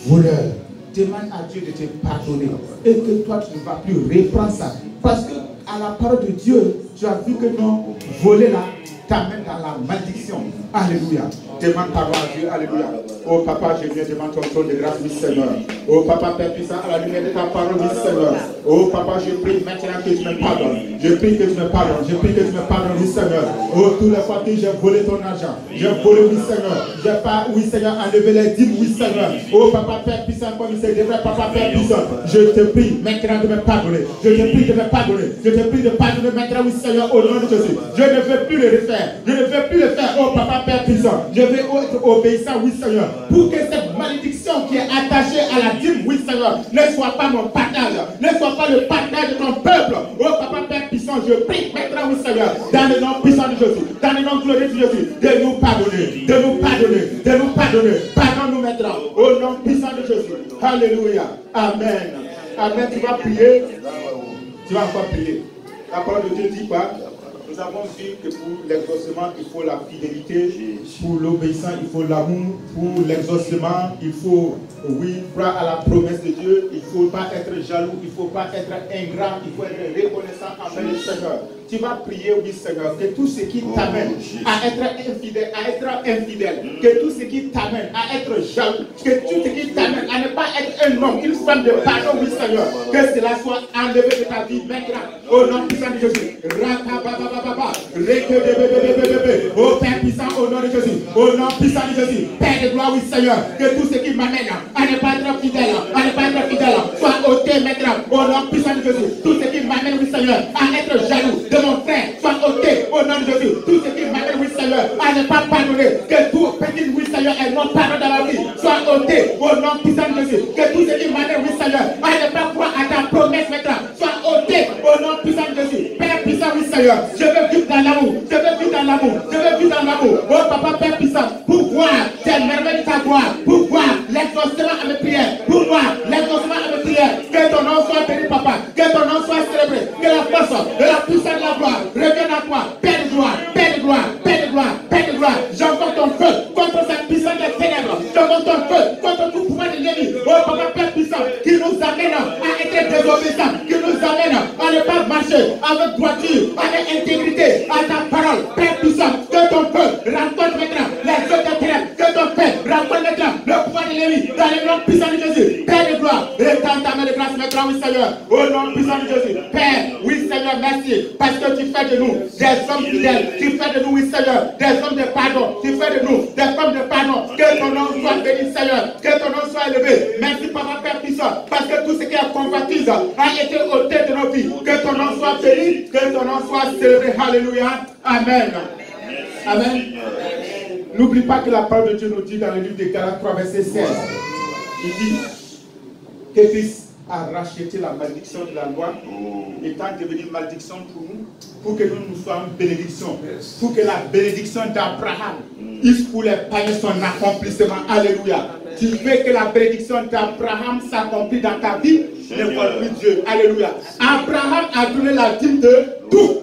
Speaker 1: voleurs. Demande à Dieu de te pardonner et que toi tu ne vas plus reprendre ça. Parce que à la parole de Dieu, tu as vu que non, voler là t'amène dans la malédiction. Alléluia. Demande pardon à Dieu. Alléluia. Oh papa, je viens devant ton trône de grâce, oui Seigneur. Oh papa, Père puissant, à la lumière de ta parole, oui Seigneur. Oh papa, je prie maintenant que tu me pardonnes. Je prie que tu me pardonnes. Je prie que tu me pardonnes, oui Seigneur. Oh, toutes les fois que j'ai volé ton argent, j'ai volé, oui Seigneur. J'ai pas, oui Seigneur, enlevé les dîmes, oui Seigneur. Oh papa, Père puissant, comme il s'est vrai, papa, Père puissant, je te prie maintenant de me pardonner. Je te prie de me pardonner. Je te prie de pardonner maintenant, oui Seigneur, au nom de Jésus. Je ne veux plus le refaire. Je ne veux plus le faire. Oh papa, Père puissant, je vais être obéissant, oui Seigneur, pour que cette malédiction qui est attachée à la dîme, oui Seigneur, ne soit pas mon partage, ne soit pas le partage de ton peuple. Oh papa, Père puissant, je prie maintenant, oui Seigneur, dans le nom puissant de Jésus, dans le nom glorieux de Jésus, de nous pardonner, de nous pardonner, de nous pardonner. Pardonne-nous maintenant, au nom puissant de Jésus. Alléluia. Amen. Amen. Tu vas prier. Tu vas encore prier. La parole de Dieu dit quoi? Nous avons vu que pour l'exaucement, il faut la fidélité. Pour l'obéissance, il faut l'amour. Pour l'exaucement, il faut, oui, croire à la promesse de Dieu. Il ne faut pas être jaloux. Il ne faut pas être ingrat. Il faut être reconnaissant envers le Seigneur. Tu vas prier, oui Seigneur, que tout ce qui t'amène à être infidèle, que tout ce qui t'amène à être jaloux, que tout ce qui t'amène à ne pas être un homme, une femme de pardon, oui Seigneur, que cela soit enlevé de ta vie maintenant, au nom puissant de Jésus. Oh Père puissant, au nom de Jésus, au nom puissant de Jésus, Père de gloire, oui Seigneur, que tout ce qui m'amène à ne pas être fidèle, soit ôté maintenant, au nom puissant de Jésus. Tout ce qui m'amène, oui Seigneur, à être jaloux de mon frère, soit ôté au nom de Jésus. Tout ce qui m'amène, oui Seigneur, à ne pas pardonner, que tout petit, oui Seigneur, et non pardon dans la vie, soit ôté au nom puissant de Jésus. Que tout ce qui m'amène, oui Seigneur, à ne pas croire à ta promesse maintenant, soit ôté au nom puissant de Jésus. Père puissant, oui Seigneur, je veux vivre dans l'amour, je veux vivre dans l'amour, je veux vivre dans l'amour. Oh papa, Père puissant, pour voir tes merveilles de ta gloire, pour voir l'exaucement à mes prières, pour voir l'exaucement à mes prières. Que ton nom soit béni, papa, que ton nom soit célébré, que la force de la puissance de la gloire revienne à toi. Père de gloire, Père de gloire, Père de gloire, Père de gloire. J'envoie ton feu contre cette puissance des ténèbres. J'envoie ton feu contre tout pouvoir de l'ennemi. Oh papa, Père puissant, qui nous amène à être désobéissants, qui nous amène à ne pas marcher avec droiture, avec intégrité, à ta parole. Père puissant, que ton feu rencontre maintenant les œuvres des ténèbres, que ton feu rencontre maintenant le pouvoir de l'ennemi dans le nom puissant de Jésus. Père de gloire, étends ta main de grâce maintenant, oui Seigneur, au nom puissant de Jésus. Père, oui Seigneur, merci, parce que tu fais de nous des hommes fidèles, tu fais de nous, oui Seigneur, des hommes de pardon, tu fais de nous des femmes de pardon. Que ton nom soit béni, Seigneur, que ton nom soit élevé. Merci, Papa, Père puissant, parce que tout ce qui est convoitise a été ôté de nos vies. Que ton nom soit béni, que ton nom soit célébré. Alléluia. Amen. Amen. N'oublie pas que la parole de Dieu nous dit dans le livre de Galates 3, verset 16. Il dit que Christ a racheté la malédiction de la loi, étant devenu malédiction pour nous, pour que nous soyons bénédiction, pour que la bénédiction d'Abraham, pour les païens, son accomplissement. Alléluia. Tu veux que la bénédiction d'Abraham s'accomplisse dans ta vie, ne vois plus Dieu. Alléluia. Abraham a donné la dîme de tout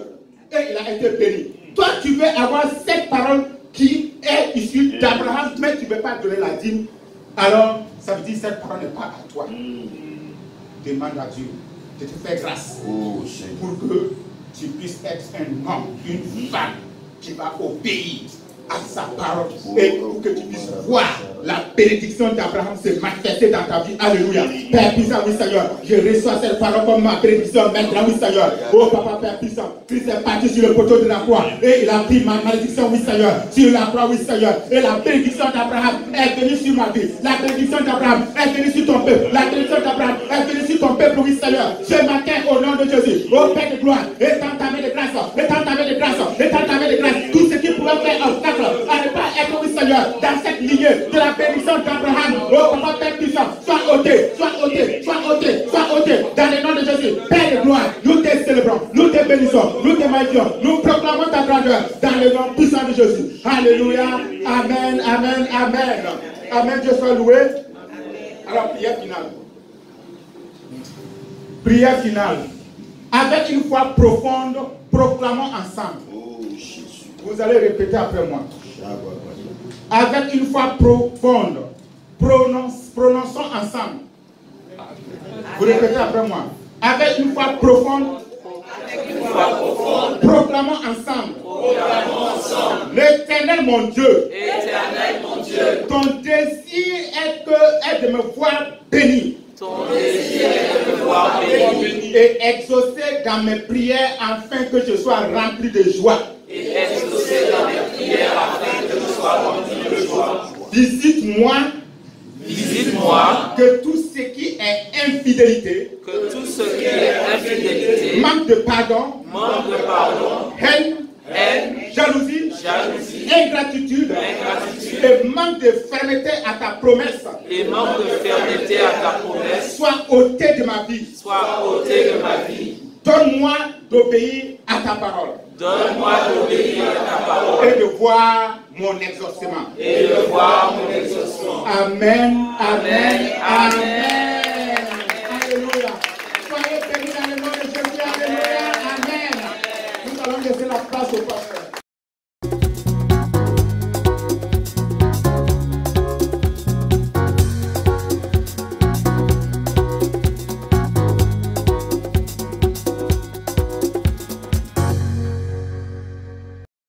Speaker 1: et il a été béni. Toi, tu veux avoir cette parole qui est issue d'Abraham, mais tu ne veux pas donner la dîme. Alors, ça veut dire que cette parole n'est pas à toi. Demande à Dieu de te faire grâce pour que tu puisses être un homme, une femme qui va obéir à sa parole et pour que tu puisses voir la bénédiction d'Abraham se manifester dans ta vie. Alléluia. Père puissant, oui Seigneur, je reçois cette parole comme ma bénédiction maintenant, oui Seigneur. Oh Papa, Père puissant, Christ est parti sur le poteau de la croix et il a pris ma malédiction, oui Seigneur, sur la croix, oui Seigneur. Et la bénédiction d'Abraham est venue sur ma vie. La bénédiction d'Abraham est venue sur ton peuple. La bénédiction d'Abraham est venue sur ton peuple, oui Seigneur. Ce matin, au nom de Jésus, oh Père de gloire, étends ta main de grâce, étends ta main de grâce, étends ta main de grâce. Tout ce qui pouvait faire obstacle à ne pas être, oui Seigneur, dans cette lignée de la bénédiction d'Abraham. Oh Papa, Père puissant, sois ôté, sois ôté, sois ôté, sois ôté, dans le nom de Jésus. Père de gloire, nous te célébrons, nous te bénissons, nous te magnifions, nous proclamons ta grandeur dans le nom puissant de Jésus. Alléluia. Amen, amen, amen. Amen, Dieu soit loué. Alors, prière finale. Prière finale. Avec une foi profonde, proclamons ensemble. Vous allez répéter après moi. Avec une foi profonde, Prononçons ensemble. Vous répétez après moi. Avec une foi profonde. Proclamons ensemble. L'Éternel mon Dieu. Ton désir est de me voir béni. Et exaucer dans mes prières afin que je sois rempli de joie. Visite-moi. Que tout ce qui est infidélité, manque de pardon, haine, jalousie, ingratitude, et manque de fermeté à ta promesse, soit ôté de ma vie. Donne-moi d'obéir à ta parole. Et de voir mon exaucement. Amen. Amen. Amen.